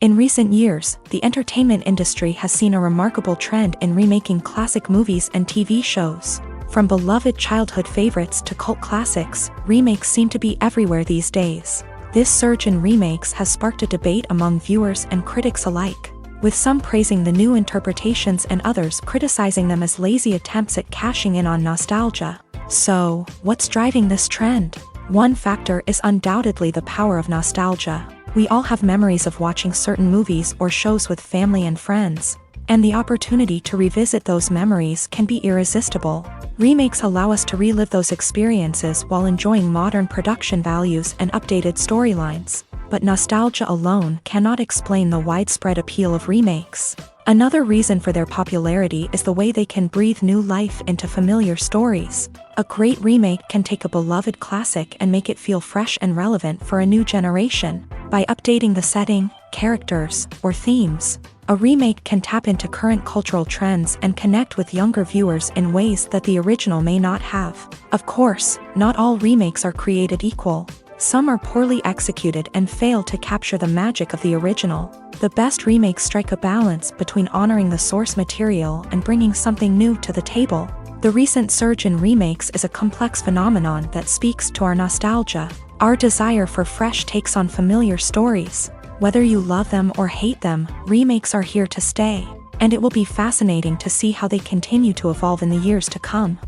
[SPEAKER 1] In recent years, the entertainment industry has seen a remarkable trend in remaking classic movies and TV shows. From beloved childhood favorites to cult classics, remakes seem to be everywhere these days. This surge in remakes has sparked a debate among viewers and critics alike, with some praising the new interpretations and others criticizing them as lazy attempts at cashing in on nostalgia. So, what's driving this trend? One factor is undoubtedly the power of nostalgia. We all have memories of watching certain movies or shows with family and friends, and the opportunity to revisit those memories can be irresistible. Remakes allow us to relive those experiences while enjoying modern production values and updated storylines. But nostalgia alone cannot explain the widespread appeal of remakes. Another reason for their popularity is the way they can breathe new life into familiar stories. A great remake can take a beloved classic and make it feel fresh and relevant for a new generation. By updating the setting, characters, or themes, a remake can tap into current cultural trends and connect with younger viewers in ways that the original may not have. Of course, not all remakes are created equal. Some are poorly executed and fail to capture the magic of the original. The best remakes strike a balance between honoring the source material and bringing something new to the table. The recent surge in remakes is a complex phenomenon that speaks to our nostalgia, our desire for fresh takes on familiar stories. Whether you love them or hate them, remakes are here to stay, and it will be fascinating to see how they continue to evolve in the years to come.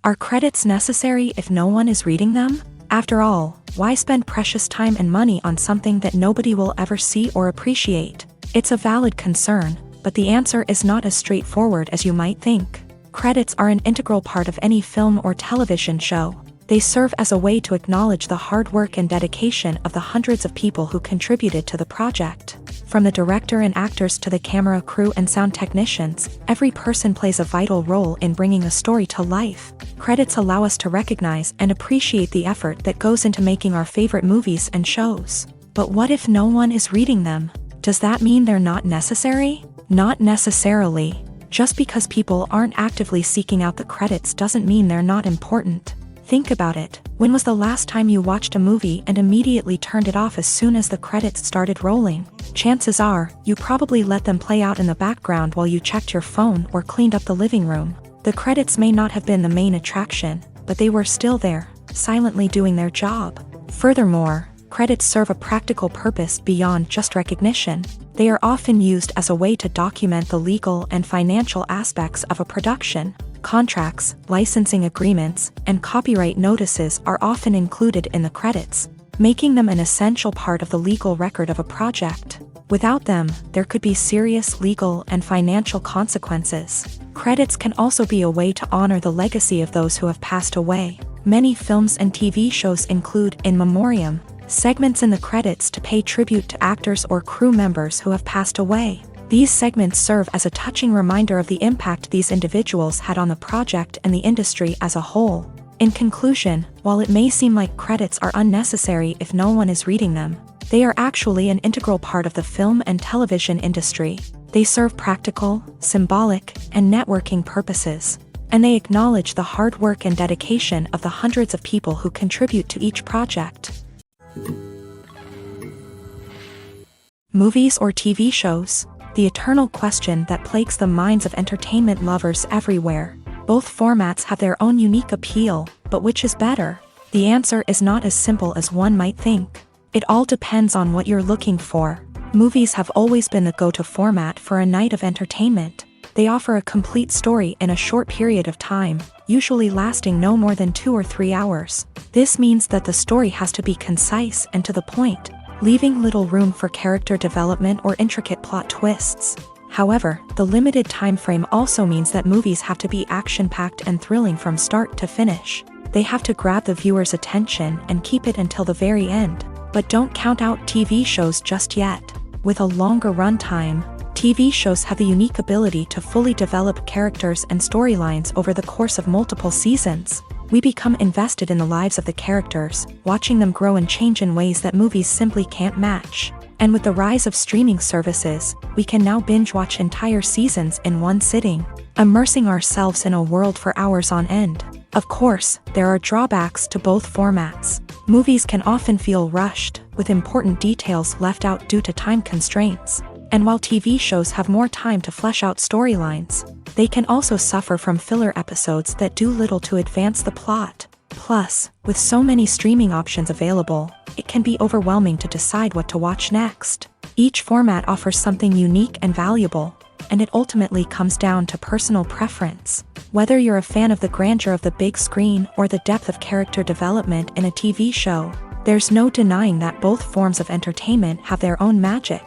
[SPEAKER 1] Are credits necessary if no one is reading them? After all, why spend precious time and money on something that nobody will ever see or appreciate? It's a valid concern, but the answer is not as straightforward as you might think. Credits are an integral part of any film or television show. They serve as a way to acknowledge the hard work and dedication of the hundreds of people who contributed to the project. From the director and actors to the camera crew and sound technicians, every person plays a vital role in bringing a story to life. Credits allow us to recognize and appreciate the effort that goes into making our favorite movies and shows. But what if no one is reading them? Does that mean they're not necessary? Not necessarily. Just because people aren't actively seeking out the credits doesn't mean they're not important. Think about it. When was the last time you watched a movie and immediately turned it off as soon as the credits started rolling? Chances are, you probably let them play out in the background while you checked your phone or cleaned up the living room. The credits may not have been the main attraction, but they were still there, silently doing their job. Furthermore, credits serve a practical purpose beyond just recognition. They are often used as a way to document the legal and financial aspects of a production. Contracts, licensing agreements, and copyright notices are often included in the credits, making them an essential part of the legal record of a project. Without them, there could be serious legal and financial consequences. Credits can also be a way to honor the legacy of those who have passed away. Many films and TV shows include in memoriam segments in the credits to pay tribute to actors or crew members who have passed away. These segments serve as a touching reminder of the impact these individuals had on the project and the industry as a whole. In conclusion, while it may seem like credits are unnecessary if no one is reading them, they are actually an integral part of the film and television industry. They serve practical, symbolic, and networking purposes, and they acknowledge the hard work and dedication of the hundreds of people who contribute to each project. Movies or TV shows? The eternal question that plagues the minds of entertainment lovers everywhere. Both formats have their own unique appeal, but which is better? The answer is not as simple as one might think. It all depends on what you're looking for. Movies have always been the go-to format for a night of entertainment. They offer a complete story in a short period of time, usually lasting no more than 2 or 3 hours. This means that the story has to be concise and to the point, leaving little room for character development or intricate plot twists. However, the limited time frame also means that movies have to be action-packed and thrilling from start to finish. They have to grab the viewer's attention and keep it until the very end. But don't count out TV shows just yet. With a longer runtime, TV shows have the unique ability to fully develop characters and storylines over the course of multiple seasons. We become invested in the lives of the characters, watching them grow and change in ways that movies simply can't match. And with the rise of streaming services, we can now binge-watch entire seasons in one sitting, immersing ourselves in a world for hours on end. Of course, there are drawbacks to both formats. Movies can often feel rushed, with important details left out due to time constraints. And while TV shows have more time to flesh out storylines, they can also suffer from filler episodes that do little to advance the plot. Plus, with so many streaming options available, it can be overwhelming to decide what to watch next. Each format offers something unique and valuable, and it ultimately comes down to personal preference. Whether you're a fan of the grandeur of the big screen or the depth of character development in a TV show, there's no denying that both forms of entertainment have their own magic.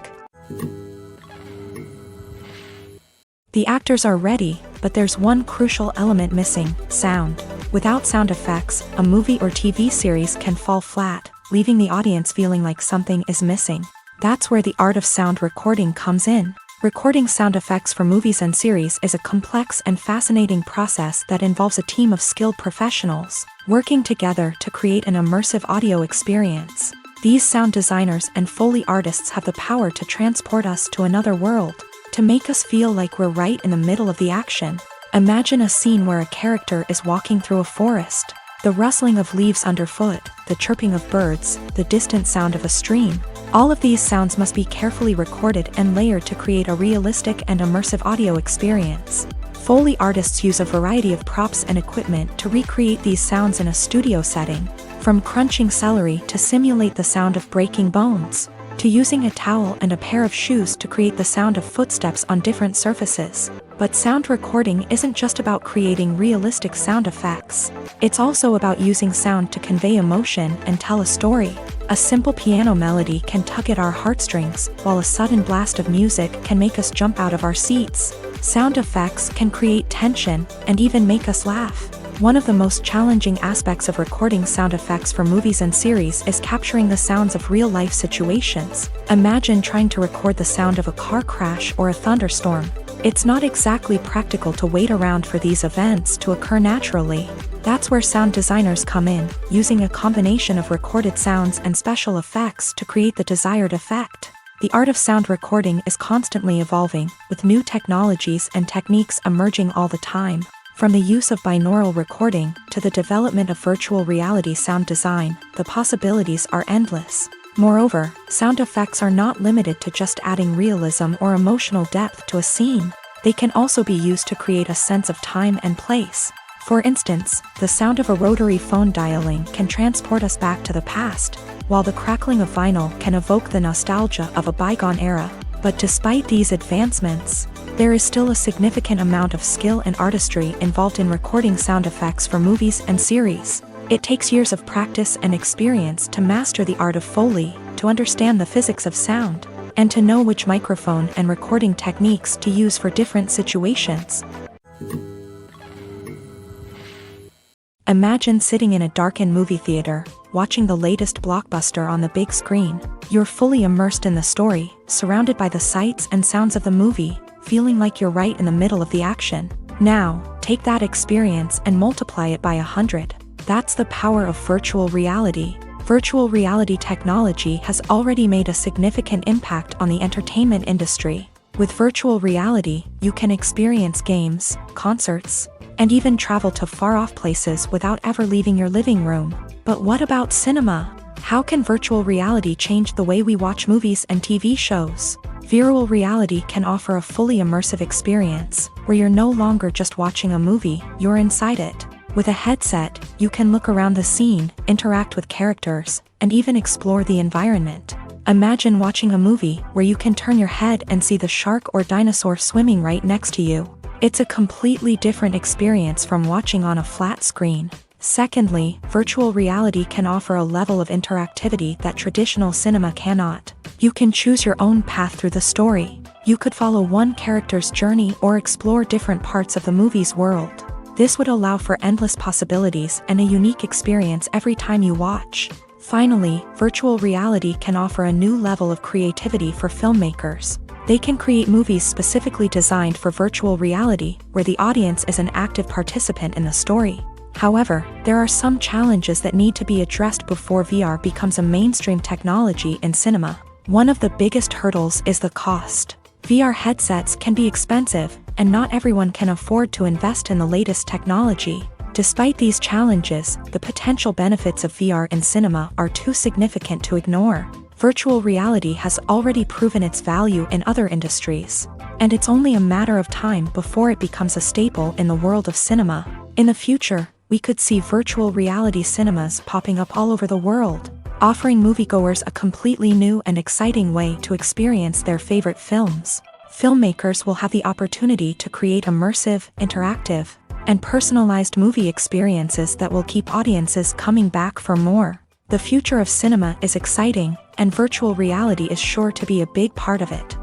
[SPEAKER 1] The actors are ready, but there's one crucial element missing: sound. Without sound effects, a movie or TV series can fall flat, leaving the audience feeling like something is missing. That's where the art of sound recording comes in. Recording sound effects for movies and series is a complex and fascinating process that involves a team of skilled professionals working together to create an immersive audio experience. These sound designers and Foley artists have the power to transport us to another world, to make us feel like we're right in the middle of the action. Imagine a scene where a character is walking through a forest. The rustling of leaves underfoot, the chirping of birds, the distant sound of a stream. All of these sounds must be carefully recorded and layered to create a realistic and immersive audio experience. Foley artists use a variety of props and equipment to recreate these sounds in a studio setting, from crunching celery to simulate the sound of breaking bones, to using a towel and a pair of shoes to create the sound of footsteps on different surfaces. But sound recording isn't just about creating realistic sound effects. It's also about using sound to convey emotion and tell a story. A simple piano melody can tug at our heartstrings, while a sudden blast of music can make us jump out of our seats. Sound effects can create tension and even make us laugh. One of the most challenging aspects of recording sound effects for movies and series is capturing the sounds of real-life situations. Imagine trying to record the sound of a car crash or a thunderstorm. It's not exactly practical to wait around for these events to occur naturally. That's where sound designers come in, using a combination of recorded sounds and special effects to create the desired effect. The art of sound recording is constantly evolving, with new technologies and techniques emerging all the time. From the use of binaural recording to the development of virtual reality sound design, the possibilities are endless. Moreover, sound effects are not limited to just adding realism or emotional depth to a scene. They can also be used to create a sense of time and place. For instance, the sound of a rotary phone dialing can transport us back to the past, while the crackling of vinyl can evoke the nostalgia of a bygone era. But despite these advancements, there is still a significant amount of skill and artistry involved in recording sound effects for movies and series. It takes years of practice and experience to master the art of Foley, to understand the physics of sound, and to know which microphone and recording techniques to use for different situations. Imagine sitting in a darkened movie theater, watching the latest blockbuster on the big screen. You're fully immersed in the story, surrounded by the sights and sounds of the movie, feeling like you're right in the middle of the action. Now, take that experience and multiply it by 100. That's the power of virtual reality. Virtual reality technology has already made a significant impact on the entertainment industry. With virtual reality, you can experience games, concerts, and even travel to far-off places without ever leaving your living room. But what about cinema? How can virtual reality change the way we watch movies and TV shows? Virtual reality can offer a fully immersive experience, where you're no longer just watching a movie, you're inside it. With a headset, you can look around the scene, interact with characters, and even explore the environment. Imagine watching a movie where you can turn your head and see the shark or dinosaur swimming right next to you. It's a completely different experience from watching on a flat screen. Secondly, virtual reality can offer a level of interactivity that traditional cinema cannot. You can choose your own path through the story. You could follow one character's journey or explore different parts of the movie's world. This would allow for endless possibilities and a unique experience every time you watch. Finally, virtual reality can offer a new level of creativity for filmmakers. They can create movies specifically designed for virtual reality, where the audience is an active participant in the story. However, there are some challenges that need to be addressed before VR becomes a mainstream technology in cinema. One of the biggest hurdles is the cost. VR headsets can be expensive, and not everyone can afford to invest in the latest technology. Despite these challenges, the potential benefits of VR in cinema are too significant to ignore. Virtual reality has already proven its value in other industries, and it's only a matter of time before it becomes a staple in the world of cinema. In the future, we could see virtual reality cinemas popping up all over the world, offering moviegoers a completely new and exciting way to experience their favorite films. Filmmakers will have the opportunity to create immersive, interactive, and personalized movie experiences that will keep audiences coming back for more. The future of cinema is exciting, and virtual reality is sure to be a big part of it.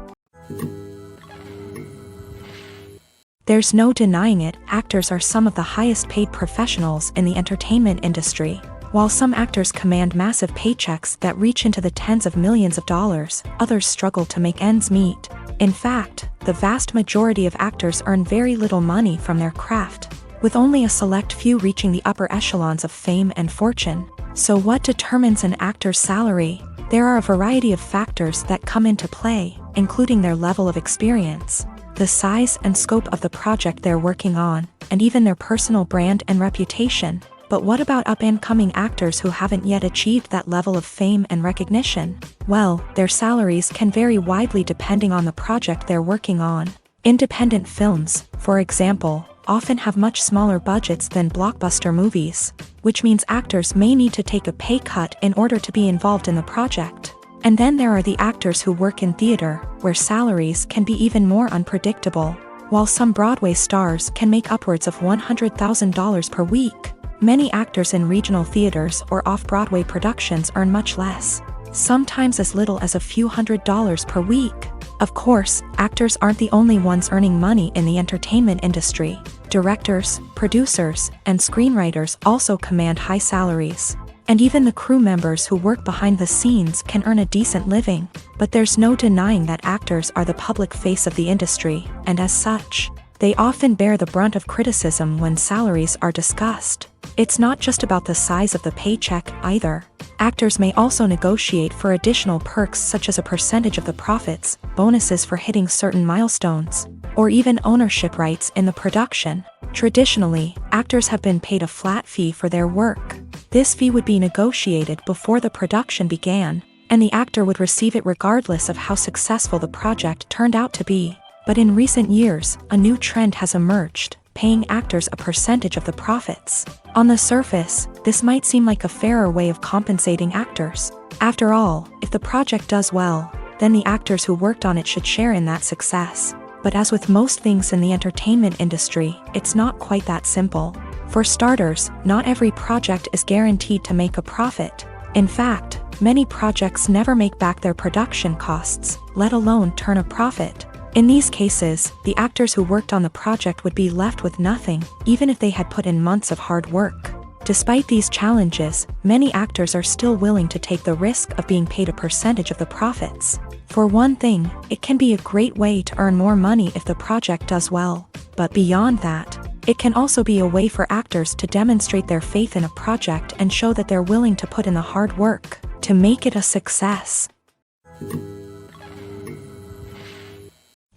[SPEAKER 1] There's no denying it, actors are some of the highest paid professionals in the entertainment industry. While some actors command massive paychecks that reach into the tens of millions of dollars, others struggle to make ends meet. In fact, the vast majority of actors earn very little money from their craft, with only a select few reaching the upper echelons of fame and fortune. So what determines an actor's salary? There are a variety of factors that come into play, including their level of experience, the size and scope of the project they're working on, and even their personal brand and reputation. But what about up-and-coming actors who haven't yet achieved that level of fame and recognition? Well, their salaries can vary widely depending on the project they're working on. Independent films, for example, often have much smaller budgets than blockbuster movies, which means actors may need to take a pay cut in order to be involved in the project. And then there are the actors who work in theater, where salaries can be even more unpredictable. While some Broadway stars can make upwards of $100,000 per week, many actors in regional theaters or off-Broadway productions earn much less, sometimes as little as a few $100s per week. Of course, actors aren't the only ones earning money in the entertainment industry. Directors, producers, and screenwriters also command high salaries. And even the crew members who work behind the scenes can earn a decent living. But there's no denying that actors are the public face of the industry, and as such, they often bear the brunt of criticism when salaries are discussed. It's not just about the size of the paycheck either. Actors may also negotiate for additional perks such as a percentage of the profits, bonuses for hitting certain milestones, or even ownership rights in the production. Traditionally, actors have been paid a flat fee for their work. This fee would be negotiated before the production began, and the actor would receive it regardless of how successful the project turned out to be. But in recent years, a new trend has emerged, paying actors a percentage of the profits. On the surface, this might seem like a fairer way of compensating actors. After all, if the project does well, then the actors who worked on it should share in that success. But as with most things in the entertainment industry, it's not quite that simple. For starters, not every project is guaranteed to make a profit. In fact, many projects never make back their production costs, let alone turn a profit. In these cases, the actors who worked on the project would be left with nothing, even if they had put in months of hard work. Despite these challenges, many actors are still willing to take the risk of being paid a percentage of the profits. For one thing, it can be a great way to earn more money if the project does well. But beyond that, it can also be a way for actors to demonstrate their faith in a project and show that they're willing to put in the hard work to make it a success.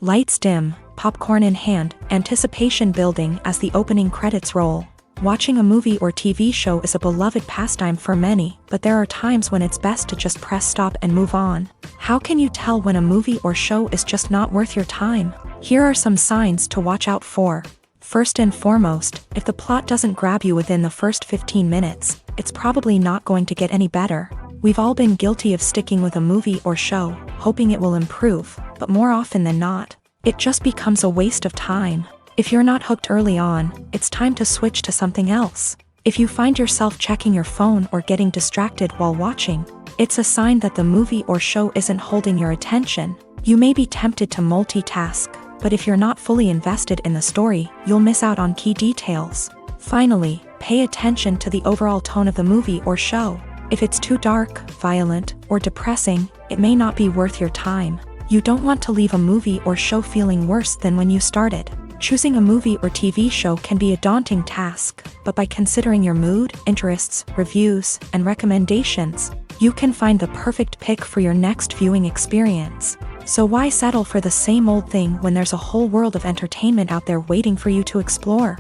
[SPEAKER 1] Lights dim, popcorn in hand, anticipation building as the opening credits roll. Watching a movie or TV show is a beloved pastime for many, but there are times when it's best to just press stop and move on. How can you tell when a movie or show is just not worth your time? Here are some signs to watch out for. First and foremost, if the plot doesn't grab you within the first 15 minutes, it's probably not going to get any better. We've all been guilty of sticking with a movie or show, hoping it will improve, but more often than not, it just becomes a waste of time. If you're not hooked early on, it's time to switch to something else. If you find yourself checking your phone or getting distracted while watching, it's a sign that the movie or show isn't holding your attention. You may be tempted to multitask, but if you're not fully invested in the story, you'll miss out on key details. Finally, pay attention to the overall tone of the movie or show. If it's too dark, violent, or depressing, it may not be worth your time. You don't want to leave a movie or show feeling worse than when you started. Choosing a movie or TV show can be a daunting task, but by considering your mood, interests, reviews, and recommendations, you can find the perfect pick for your next viewing experience. So why settle for the same old thing when there's a whole world of entertainment out there waiting for you to explore?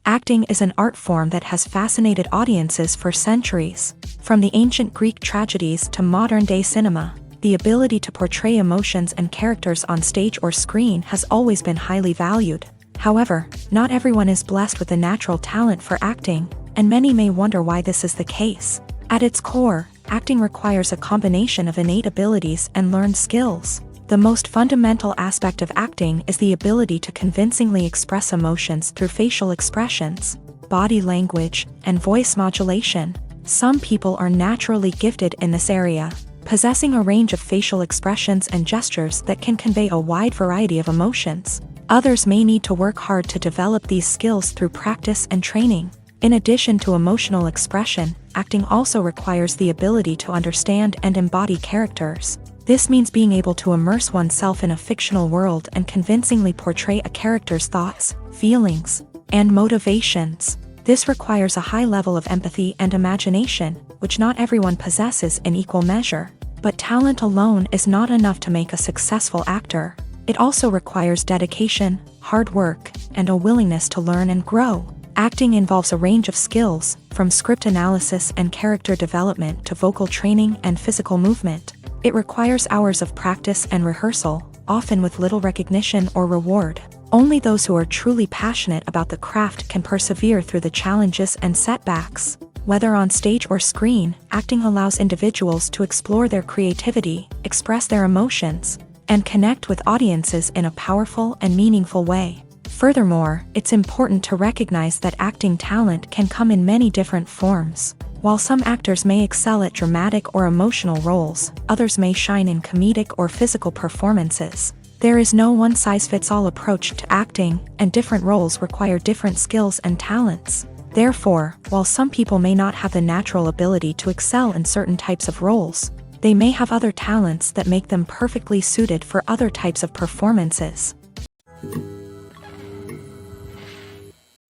[SPEAKER 1] Acting is an art form that has fascinated audiences for centuries. From the ancient Greek tragedies to modern-day cinema, the ability to portray emotions and characters on stage or screen has always been highly valued. However, not everyone is blessed with a natural talent for acting, and many may wonder why this is the case. At its core, acting requires a combination of innate abilities and learned skills. The most fundamental aspect of acting is the ability to convincingly express emotions through facial expressions, body language, and voice modulation. Some people are naturally gifted in this area, possessing a range of facial expressions and gestures that can convey a wide variety of emotions. Others may need to work hard to develop these skills through practice and training. In addition to emotional expression, acting also requires the ability to understand and embody characters. This means being able to immerse oneself in a fictional world and convincingly portray a character's thoughts, feelings, and motivations. This requires a high level of empathy and imagination, which not everyone possesses in equal measure. But talent alone is not enough to make a successful actor. It also requires dedication, hard work, and a willingness to learn and grow. Acting involves a range of skills, from script analysis and character development to vocal training and physical movement. It requires hours of practice and rehearsal, often with little recognition or reward. Only those who are truly passionate about the craft can persevere through the challenges and setbacks. Whether on stage or screen, acting allows individuals to explore their creativity, express their emotions, and connect with audiences in a powerful and meaningful way. Furthermore, it's important to recognize that acting talent can come in many different forms. While some actors may excel at dramatic or emotional roles, others may shine in comedic or physical performances. There is no one-size-fits-all approach to acting, and different roles require different skills and talents. Therefore, while some people may not have the natural ability to excel in certain types of roles, they may have other talents that make them perfectly suited for other types of performances.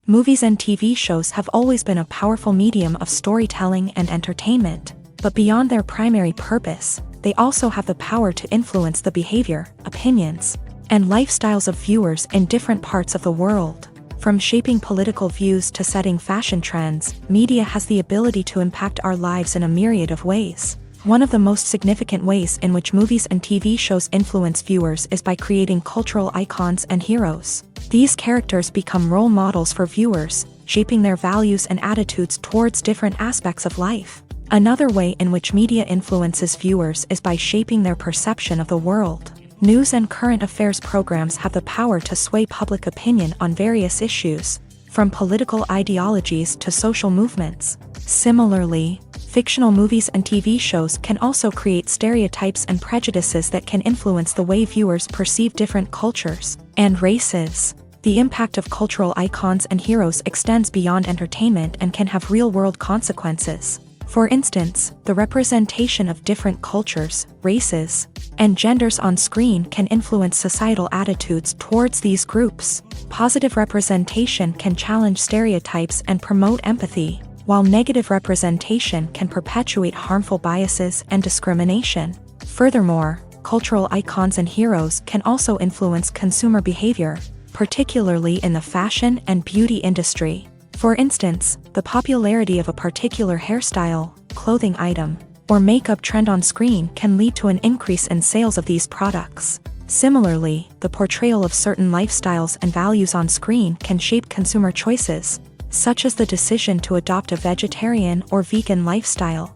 [SPEAKER 1] Movies and TV shows have always been a powerful medium of storytelling and entertainment, but beyond their primary purpose, they also have the power to influence the behavior, opinions, and lifestyles of viewers in different parts of the world. From shaping political views to setting fashion trends, media has the ability to impact our lives in a myriad of ways. One of the most significant ways in which movies and TV shows influence viewers is by creating cultural icons and heroes. These characters become role models for viewers, shaping their values and attitudes towards different aspects of life. Another way in which media influences viewers is by shaping their perception of the world. News and current affairs programs have the power to sway public opinion on various issues, from political ideologies to social movements. Similarly, fictional movies and TV shows can also create stereotypes and prejudices that can influence the way viewers perceive different cultures and races. The impact of cultural icons and heroes extends beyond entertainment and can have real-world consequences. For instance, the representation of different cultures, races, and genders on screen can influence societal attitudes towards these groups. Positive representation can challenge stereotypes and promote empathy, while negative representation can perpetuate harmful biases and discrimination. Furthermore, cultural icons and heroes can also influence consumer behavior, particularly in the fashion and beauty industry. For instance, the popularity of a particular hairstyle, clothing item, or makeup trend on screen can lead to an increase in sales of these products. Similarly, the portrayal of certain lifestyles and values on screen can shape consumer choices, such as the decision to adopt a vegetarian or vegan lifestyle.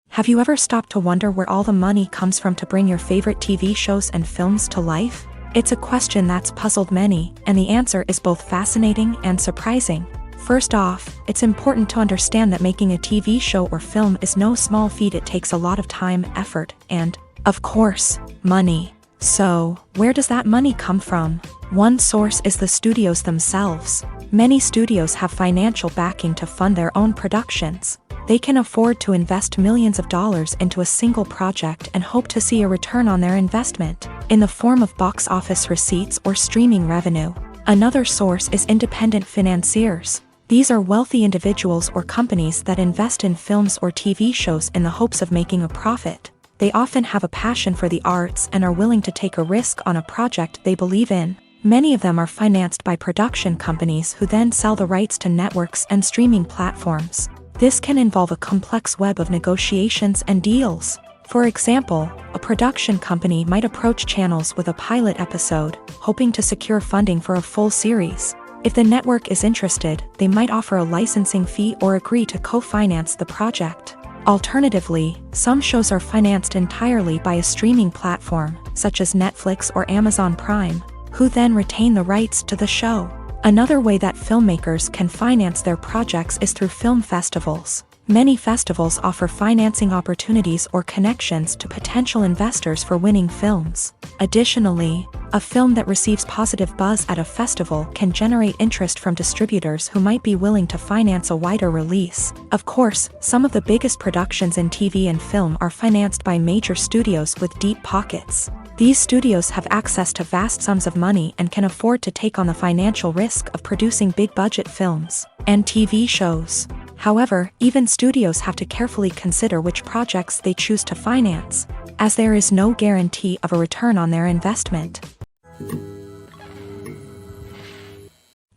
[SPEAKER 1] Have you ever stopped to wonder where all the money comes from to bring your favorite TV shows and films to life? It's a question that's puzzled many, and the answer is both fascinating and surprising. First off, it's important to understand that making a TV show or film is no small feat. It takes a lot of time, effort, and, of course, money. So, where does that money come from? One source is the studios themselves. Many studios have financial backing to fund their own productions. They can afford to invest millions of dollars into a single project and hope to see a return on their investment, in the form of box office receipts or streaming revenue. Another source is independent financiers. These are wealthy individuals or companies that invest in films or TV shows in the hopes of making a profit. They often have a passion for the arts and are willing to take a risk on a project they believe in. Many of them are financed by production companies who then sell the rights to networks and streaming platforms. This can involve a complex web of negotiations and deals. For example, a production company might approach channels with a pilot episode, hoping to secure funding for a full series. If the network is interested, they might offer a licensing fee or agree to co-finance the project. Alternatively, some shows are financed entirely by a streaming platform, such as Netflix or Amazon Prime, who then retain the rights to the show. Another way that filmmakers can finance their projects is through film festivals. Many festivals offer financing opportunities or connections to potential investors for winning films. Additionally, a film that receives positive buzz at a festival can generate interest from distributors who might be willing to finance a wider release. Of course, some of the biggest productions in TV and film are financed by major studios with deep pockets. These studios have access to vast sums of money and can afford to take on the financial risk of producing big-budget films and TV shows. However, even studios have to carefully consider which projects they choose to finance, as there is no guarantee of a return on their investment.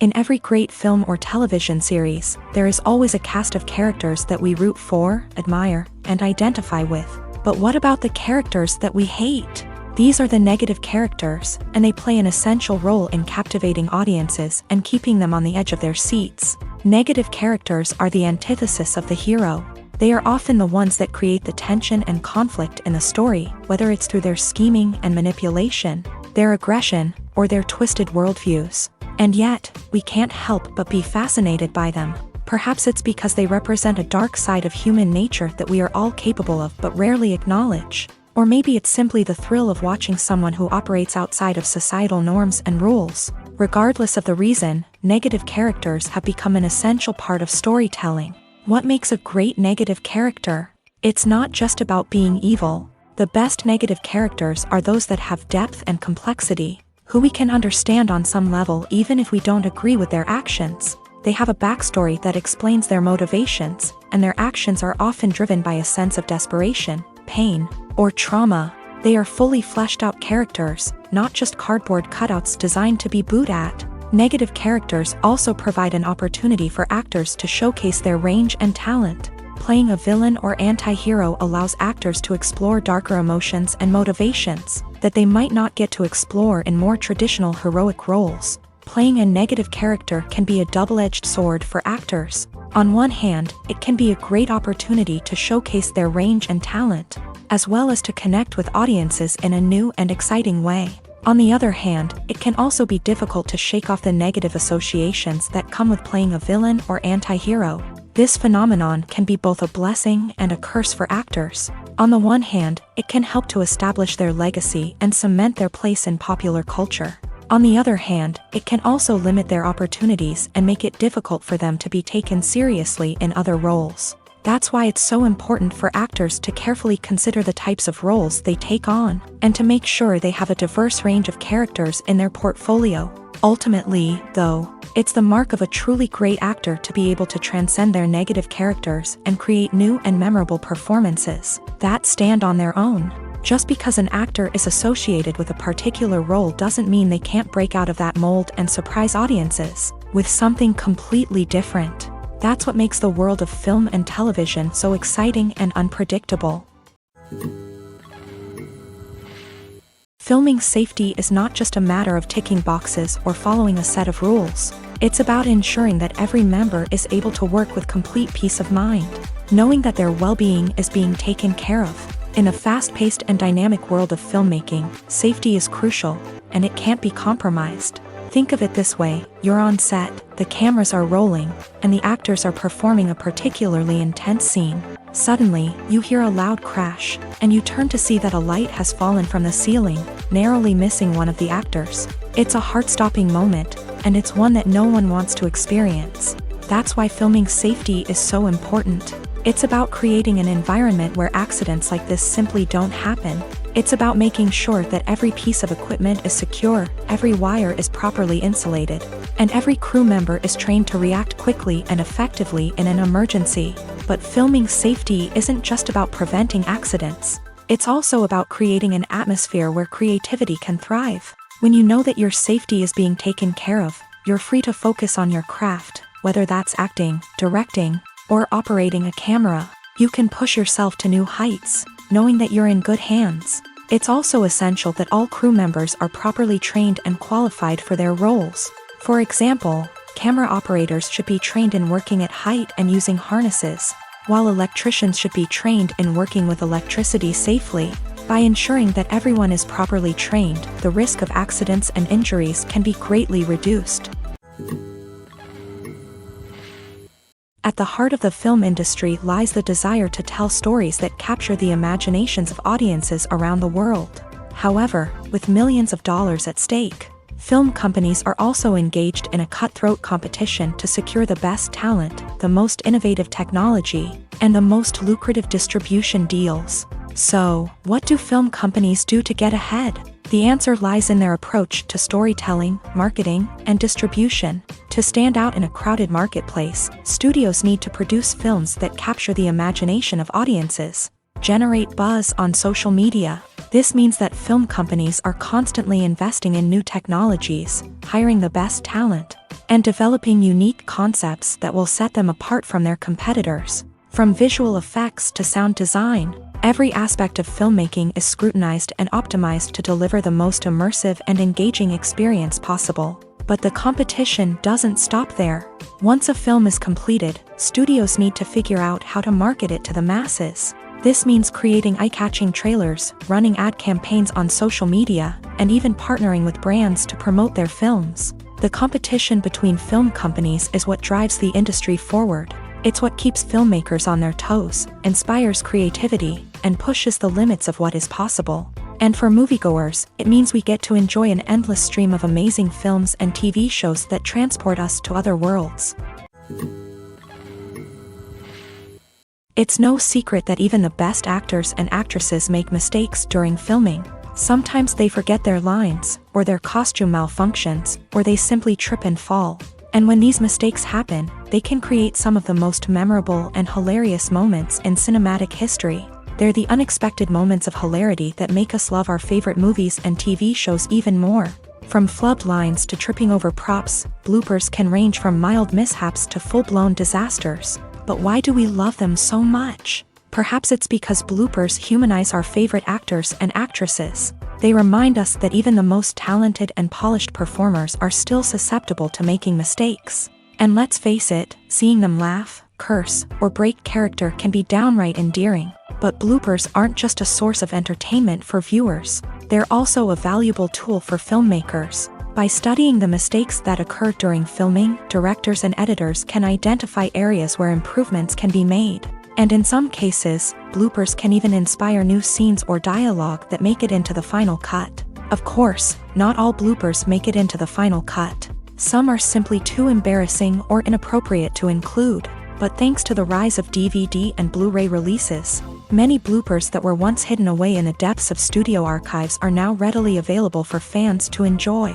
[SPEAKER 1] In every great film or television series, there is always a cast of characters that we root for, admire, and identify with. But what about the characters that we hate? These are the negative characters, and they play an essential role in captivating audiences and keeping them on the edge of their seats. Negative characters are the antithesis of the hero. They are often the ones that create the tension and conflict in the story, whether it's through their scheming and manipulation, their aggression, or their twisted worldviews. And yet, we can't help but be fascinated by them. Perhaps it's because they represent a dark side of human nature that we are all capable of but rarely acknowledge. Or maybe it's simply the thrill of watching someone who operates outside of societal norms and rules. Regardless of the reason, negative characters have become an essential part of storytelling. What makes a great negative character? It's not just about being evil. The best negative characters are those that have depth and complexity, who we can understand on some level even if we don't agree with their actions. They have a backstory that explains their motivations, and their actions are often driven by a sense of desperation, pain, or trauma. They are fully fleshed out characters, not just cardboard cutouts designed to be booed at. Negative characters also provide an opportunity for actors to showcase their range and talent. Playing a villain or anti-hero allows actors to explore darker emotions and motivations that they might not get to explore in more traditional heroic roles. Playing a negative character can be a double-edged sword for actors. On one hand, it can be a great opportunity to showcase their range and talent, as well as to connect with audiences in a new and exciting way. On the other hand, it can also be difficult to shake off the negative associations that come with playing a villain or anti-hero. This phenomenon can be both a blessing and a curse for actors. On the one hand, it can help to establish their legacy and cement their place in popular culture. On the other hand, it can also limit their opportunities and make it difficult for them to be taken seriously in other roles. That's why it's so important for actors to carefully consider the types of roles they take on, and to make sure they have a diverse range of characters in their portfolio. Ultimately, though, it's the mark of a truly great actor to be able to transcend their negative characters and create new and memorable performances that stand on their own. Just because an actor is associated with a particular role doesn't mean they can't break out of that mold and surprise audiences with something completely different. That's what makes the world of film and television so exciting and unpredictable. Filming safety is not just a matter of ticking boxes or following a set of rules. It's about ensuring that every member is able to work with complete peace of mind, knowing that their well-being is being taken care of. In a fast-paced and dynamic world of filmmaking, safety is crucial, and it can't be compromised. Think of it this way: you're on set, the cameras are rolling, and the actors are performing a particularly intense scene. Suddenly, you hear a loud crash, and you turn to see that a light has fallen from the ceiling, narrowly missing one of the actors. It's a heart-stopping moment, and it's one that no one wants to experience. That's why filming safety is so important. It's about creating an environment where accidents like this simply don't happen. It's about making sure that every piece of equipment is secure, every wire is properly insulated, and every crew member is trained to react quickly and effectively in an emergency. But filming safety isn't just about preventing accidents. It's also about creating an atmosphere where creativity can thrive. When you know that your safety is being taken care of, you're free to focus on your craft, whether that's acting, directing, or operating a camera. You can push yourself to new heights, knowing that you're in good hands. It's also essential that all crew members are properly trained and qualified for their roles. For example, camera operators should be trained in working at height and using harnesses, while electricians should be trained in working with electricity safely. By ensuring that everyone is properly trained, the risk of accidents and injuries can be greatly reduced. At the heart of the film industry lies the desire to tell stories that capture the imaginations of audiences around the world. However, with millions of dollars at stake, film companies are also engaged in a cutthroat competition to secure the best talent, the most innovative technology, and the most lucrative distribution deals. So, what do film companies do to get ahead? The answer lies in their approach to storytelling, marketing, and distribution. To stand out in a crowded marketplace, studios need to produce films that capture the imagination of audiences, generate buzz on social media. This means that film companies are constantly investing in new technologies, hiring the best talent, and developing unique concepts that will set them apart from their competitors. From visual effects to sound design, every aspect of filmmaking is scrutinized and optimized to deliver the most immersive and engaging experience possible. But the competition doesn't stop there. Once a film is completed, studios need to figure out how to market it to the masses. This means creating eye-catching trailers, running ad campaigns on social media, and even partnering with brands to promote their films. The competition between film companies is what drives the industry forward. It's what keeps filmmakers on their toes, inspires creativity, and pushes the limits of what is possible. And for moviegoers, it means we get to enjoy an endless stream of amazing films and TV shows that transport us to other worlds. It's no secret that even the best actors and actresses make mistakes during filming. Sometimes they forget their lines, or their costume malfunctions, or they simply trip and fall. And when these mistakes happen, they can create some of the most memorable and hilarious moments in cinematic history. They're the unexpected moments of hilarity that make us love our favorite movies and TV shows even more. From flubbed lines to tripping over props, bloopers can range from mild mishaps to full-blown disasters. But why do we love them so much? Perhaps it's because bloopers humanize our favorite actors and actresses. They remind us that even the most talented and polished performers are still susceptible to making mistakes. And let's face it, seeing them laugh, curse, or break character can be downright endearing. But bloopers aren't just a source of entertainment for viewers. They're also a valuable tool for filmmakers. By studying the mistakes that occur during filming, directors and editors can identify areas where improvements can be made. And in some cases, bloopers can even inspire new scenes or dialogue that make it into the final cut. Of course, not all bloopers make it into the final cut. Some are simply too embarrassing or inappropriate to include. But thanks to the rise of DVD and Blu-ray releases, many bloopers that were once hidden away in the depths of studio archives are now readily available for fans to enjoy.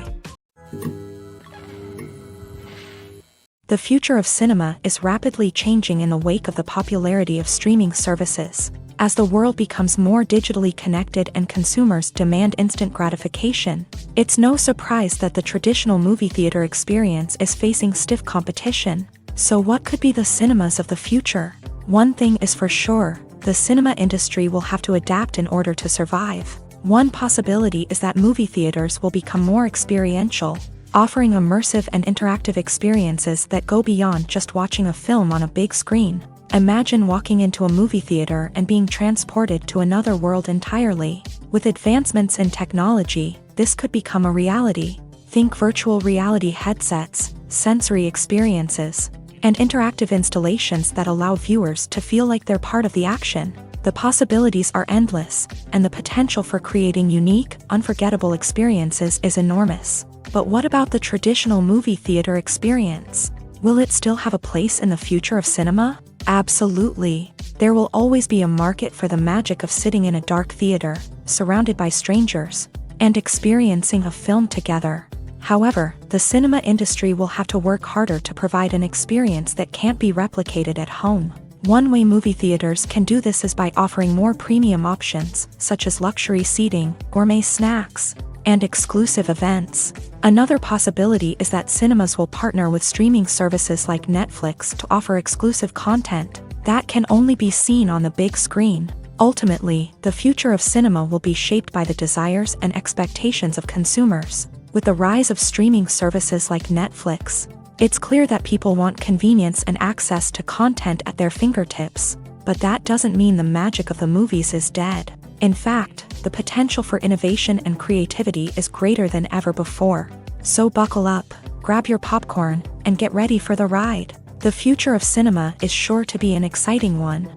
[SPEAKER 1] The future of cinema is rapidly changing in the wake of the popularity of streaming services. As the world becomes more digitally connected and consumers demand instant gratification, it's no surprise that the traditional movie theater experience is facing stiff competition. So what could be the cinemas of the future? One thing is for sure, the cinema industry will have to adapt in order to survive. One possibility is that movie theaters will become more experiential, offering immersive and interactive experiences that go beyond just watching a film on a big screen. Imagine walking into a movie theater and being transported to another world entirely. With advancements in technology, this could become a reality. Think virtual reality headsets, sensory experiences, and interactive installations that allow viewers to feel like they're part of the action. The possibilities are endless, and the potential for creating unique, unforgettable experiences is enormous. But what about the traditional movie theater experience? Will it still have a place in the future of cinema? Absolutely. There will always be a market for the magic of sitting in a dark theater, surrounded by strangers, and experiencing a film together. However, the cinema industry will have to work harder to provide an experience that can't be replicated at home. One way movie theaters can do this is by offering more premium options, such as luxury seating, gourmet snacks, and exclusive events. Another possibility is that cinemas will partner with streaming services like Netflix to offer exclusive content that can only be seen on the big screen. Ultimately, the future of cinema will be shaped by the desires and expectations of consumers. With the rise of streaming services like Netflix, it's clear that people want convenience and access to content at their fingertips. But that doesn't mean the magic of the movies is dead. In fact, the potential for innovation and creativity is greater than ever before. So buckle up, grab your popcorn, and get ready for the ride. The future of cinema is sure to be an exciting one.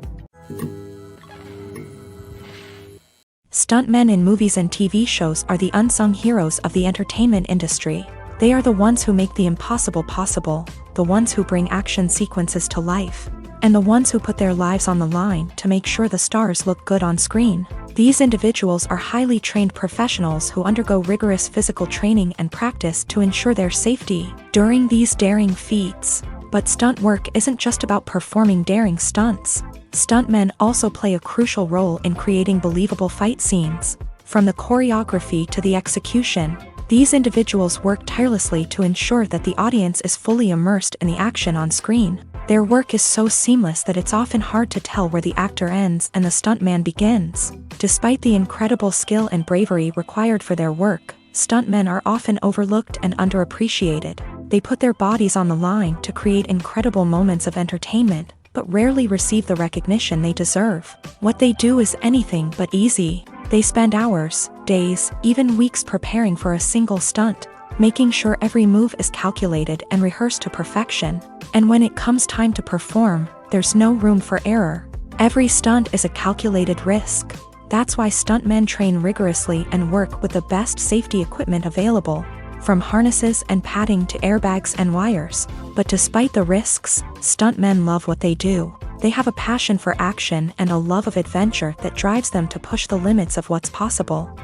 [SPEAKER 1] Stuntmen in movies and TV shows are the unsung heroes of the entertainment industry. They are the ones who make the impossible possible, the ones who bring action sequences to life, and the ones who put their lives on the line to make sure the stars look good on screen. These individuals are highly trained professionals who undergo rigorous physical training and practice to ensure their safety during these daring feats. But stunt work isn't just about performing daring stunts. Stuntmen also play a crucial role in creating believable fight scenes. From the choreography to the execution, these individuals work tirelessly to ensure that the audience is fully immersed in the action on screen. Their work is so seamless that it's often hard to tell where the actor ends and the stuntman begins. Despite the incredible skill and bravery required for their work, stuntmen are often overlooked and underappreciated. They put their bodies on the line to create incredible moments of entertainment, but rarely receive the recognition they deserve. What they do is anything but easy. They spend hours, days, even weeks preparing for a single stunt, making sure every move is calculated and rehearsed to perfection. And when it comes time to perform, there's no room for error. Every stunt is a calculated risk. That's why stuntmen train rigorously and work with the best safety equipment available, from harnesses and padding to airbags and wires. But despite the risks, stuntmen love what they do. They have a passion for action and a love of adventure that drives them to push the limits of what's possible.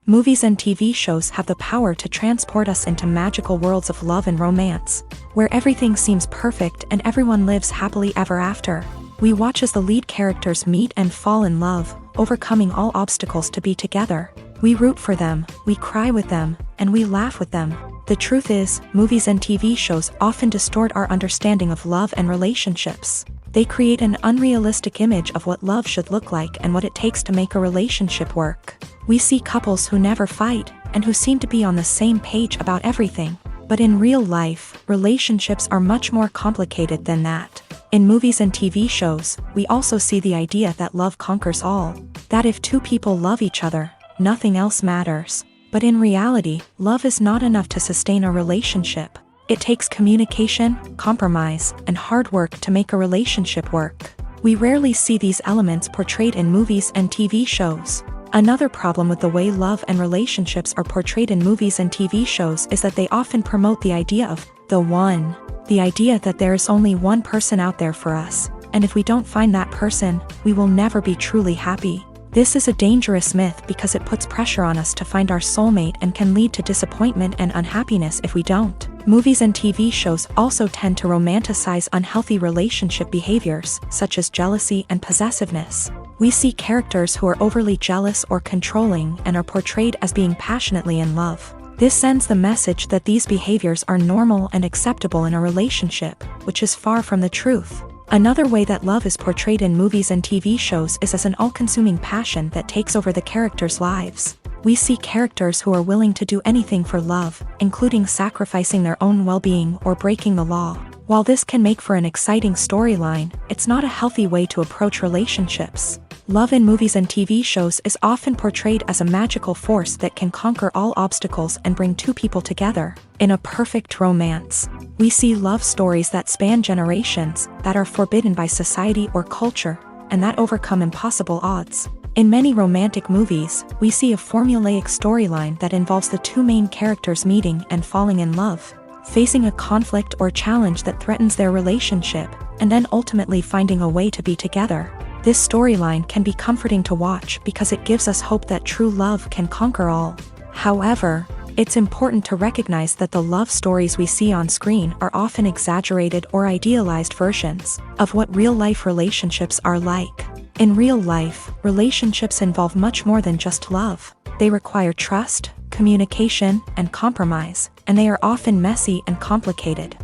[SPEAKER 1] Movies and TV shows have the power to transport us into magical worlds of love and romance, where everything seems perfect and everyone lives happily ever after. We watch as the lead characters meet and fall in love, overcoming all obstacles to be together. We root for them, we cry with them, and we laugh with them. The truth is, movies and TV shows often distort our understanding of love and relationships. They create an unrealistic image of what love should look like and what it takes to make a relationship work. We see couples who never fight, and who seem to be on the same page about everything. But in real life, relationships are much more complicated than that. In movies and TV shows, we also see the idea that love conquers all. That if two people love each other, nothing else matters. But in reality, love is not enough to sustain a relationship. It takes communication, compromise, and hard work to make a relationship work. We rarely see these elements portrayed in movies and TV shows. Another problem with the way love and relationships are portrayed in movies and TV shows is that they often promote the idea of the one. The idea that there is only one person out there for us, and if we don't find that person, we will never be truly happy. This is a dangerous myth because it puts pressure on us to find our soulmate and can lead to disappointment and unhappiness if we don't. Movies and TV shows also tend to romanticize unhealthy relationship behaviors, such as jealousy and possessiveness. We see characters who are overly jealous or controlling and are portrayed as being passionately in love. This sends the message that these behaviors are normal and acceptable in a relationship, which is far from the truth. Another way that love is portrayed in movies and TV shows is as an all-consuming passion that takes over the characters' lives. We see characters who are willing to do anything for love, including sacrificing their own well-being or breaking the law. While this can make for an exciting storyline, it's not a healthy way to approach relationships. Love in movies and TV shows is often portrayed as a magical force that can conquer all obstacles and bring two people together in a perfect romance. We see love stories that span generations, that are forbidden by society or culture, and that overcome impossible odds. In many romantic movies, we see a formulaic storyline that involves the two main characters meeting and falling in love. facing a conflict or challenge that threatens their relationship, and then ultimately finding a way to be together. This storyline can be comforting to watch because it gives us hope that true love can conquer all. However, it's important to recognize that the love stories we see on screen are often exaggerated or idealized versions of what real-life relationships are like. In real life, relationships involve much more than just love. They require trust, communication, and compromise, and they are often messy and complicated.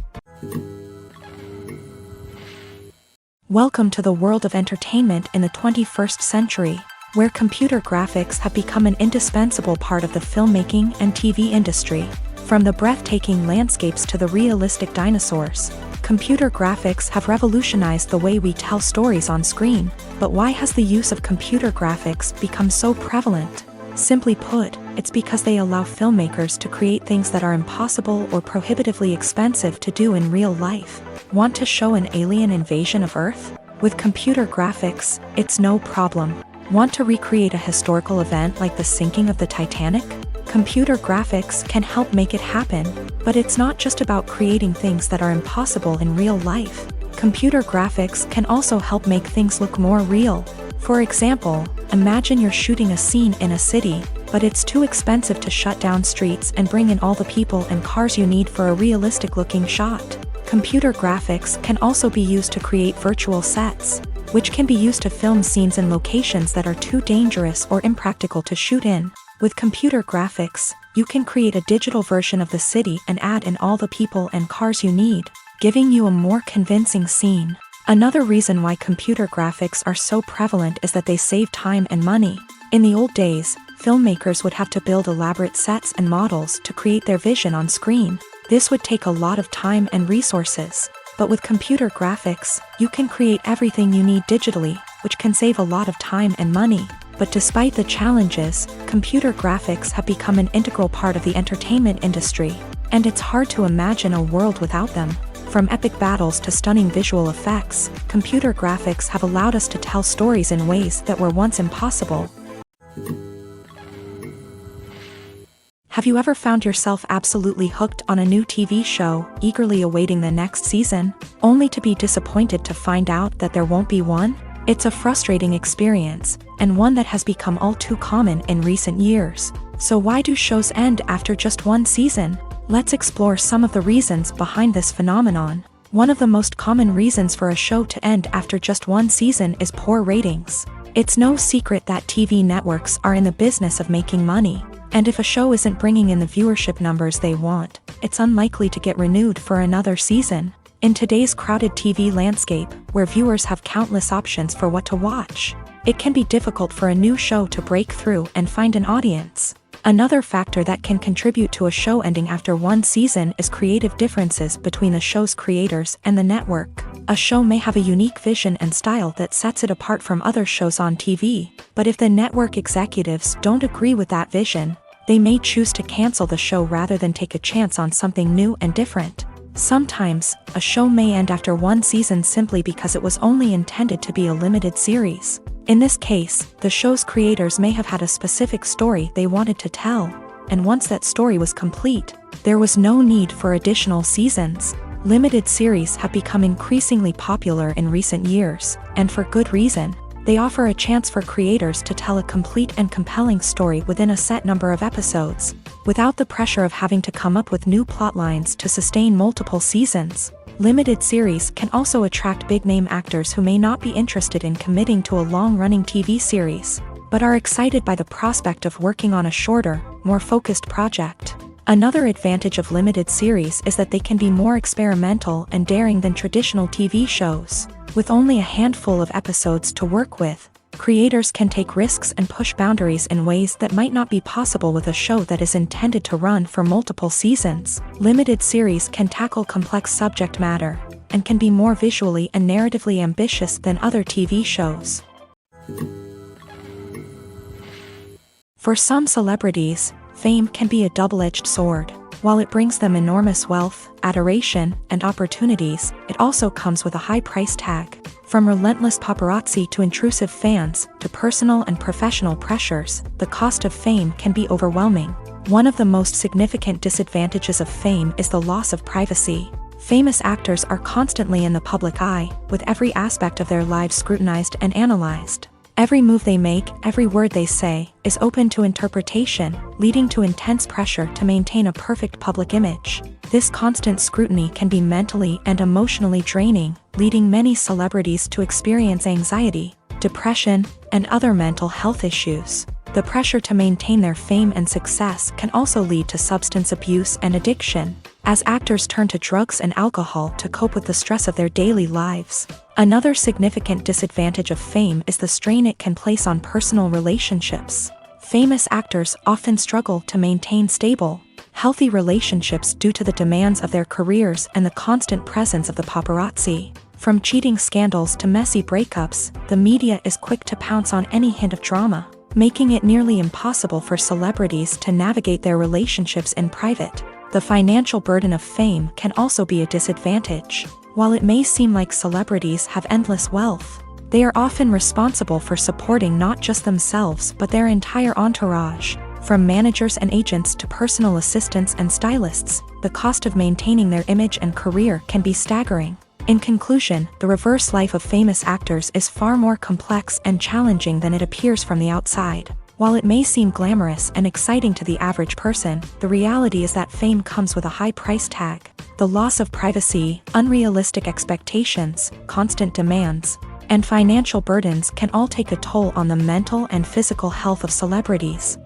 [SPEAKER 1] Welcome to the world of entertainment in the 21st century, where computer graphics have become an indispensable part of the filmmaking and TV industry. From the breathtaking landscapes to the realistic dinosaurs, computer graphics have revolutionized the way we tell stories on screen. But why has the use of computer graphics become so prevalent? Simply put, it's because they allow filmmakers to create things that are impossible or prohibitively expensive to do in real life. Want to show an alien invasion of Earth? With computer graphics, it's no problem. Want to recreate a historical event like the sinking of the Titanic? Computer graphics can help make it happen, but it's not just about creating things that are impossible in real life. Computer graphics can also help make things look more real. For example, imagine you're shooting a scene in a city, but it's too expensive to shut down streets and bring in all the people and cars you need for a realistic-looking shot. Computer graphics can also be used to create virtual sets, which can be used to film scenes in locations that are too dangerous or impractical to shoot in. With computer graphics, you can create a digital version of the city and add in all the people and cars you need, giving you a more convincing scene. Another reason why computer graphics are so prevalent is that they save time and money. In the old days, filmmakers would have to build elaborate sets and models to create their vision on screen. This would take a lot of time and resources. But with computer graphics, you can create everything you need digitally, which can save a lot of time and money. But despite the challenges, computer graphics have become an integral part of the entertainment industry, and it's hard to imagine a world without them. From epic battles to stunning visual effects, computer graphics have allowed us to tell stories in ways that were once impossible. Have you ever found yourself absolutely hooked on a new TV show, eagerly awaiting the next season, only to be disappointed to find out that there won't be one? It's a frustrating experience, and one that has become all too common in recent years. So why do shows end after just one season? Let's explore some of the reasons behind this phenomenon. One of the most common reasons for a show to end after just one season is poor ratings. It's no secret that TV networks are in the business of making money, and if a show isn't bringing in the viewership numbers they want, it's unlikely to get renewed for another season. In today's crowded TV landscape, where viewers have countless options for what to watch, it can be difficult for a new show to break through and find an audience. Another factor that can contribute to a show ending after one season is creative differences between the show's creators and the network. A show may have a unique vision and style that sets it apart from other shows on TV, but if the network executives don't agree with that vision, they may choose to cancel the show rather than take a chance on something new and different. Sometimes, a show may end after one season simply because it was only intended to be a limited series. In this case, the show's creators may have had a specific story they wanted to tell, and once that story was complete, there was no need for additional seasons. Limited series have become increasingly popular in recent years, and for good reason. They offer a chance for creators to tell a complete and compelling story within a set number of episodes, without the pressure of having to come up with new plotlines to sustain multiple seasons. Limited series can also attract big-name actors who may not be interested in committing to a long-running TV series, but are excited by the prospect of working on a shorter, more focused project. Another advantage of limited series is that they can be more experimental and daring than traditional TV shows. With only a handful of episodes to work with, creators can take risks and push boundaries in ways that might not be possible with a show that is intended to run for multiple seasons. Limited series can tackle complex subject matter, and can be more visually and narratively ambitious than other TV shows. For some celebrities, fame can be a double-edged sword. While it brings them enormous wealth, adoration, and opportunities, it also comes with a high price tag. From relentless paparazzi to intrusive fans, to personal and professional pressures, the cost of fame can be overwhelming. One of the most significant disadvantages of fame is the loss of privacy. Famous actors are constantly in the public eye, with every aspect of their lives scrutinized and analyzed. Every move they make, every word they say, is open to interpretation, leading to intense pressure to maintain a perfect public image. This constant scrutiny can be mentally and emotionally draining, leading many celebrities to experience anxiety, depression, and other mental health issues. The pressure to maintain their fame and success can also lead to substance abuse and addiction, as actors turn to drugs and alcohol to cope with the stress of their daily lives. Another significant disadvantage of fame is the strain it can place on personal relationships. Famous actors often struggle to maintain stable, healthy relationships due to the demands of their careers and the constant presence of the paparazzi. From cheating scandals to messy breakups, the media is quick to pounce on any hint of drama, making it nearly impossible for celebrities to navigate their relationships in private. The financial burden of fame can also be a disadvantage. While it may seem like celebrities have endless wealth, they are often responsible for supporting not just themselves but their entire entourage. From managers and agents to personal assistants and stylists, the cost of maintaining their image and career can be staggering. In conclusion, the reverse life of famous actors is far more complex and challenging than it appears from the outside. While it may seem glamorous and exciting to the average person, the reality is that fame comes with a high price tag. The loss of privacy, unrealistic expectations, constant demands, and financial burdens can all take a toll on the mental and physical health of celebrities.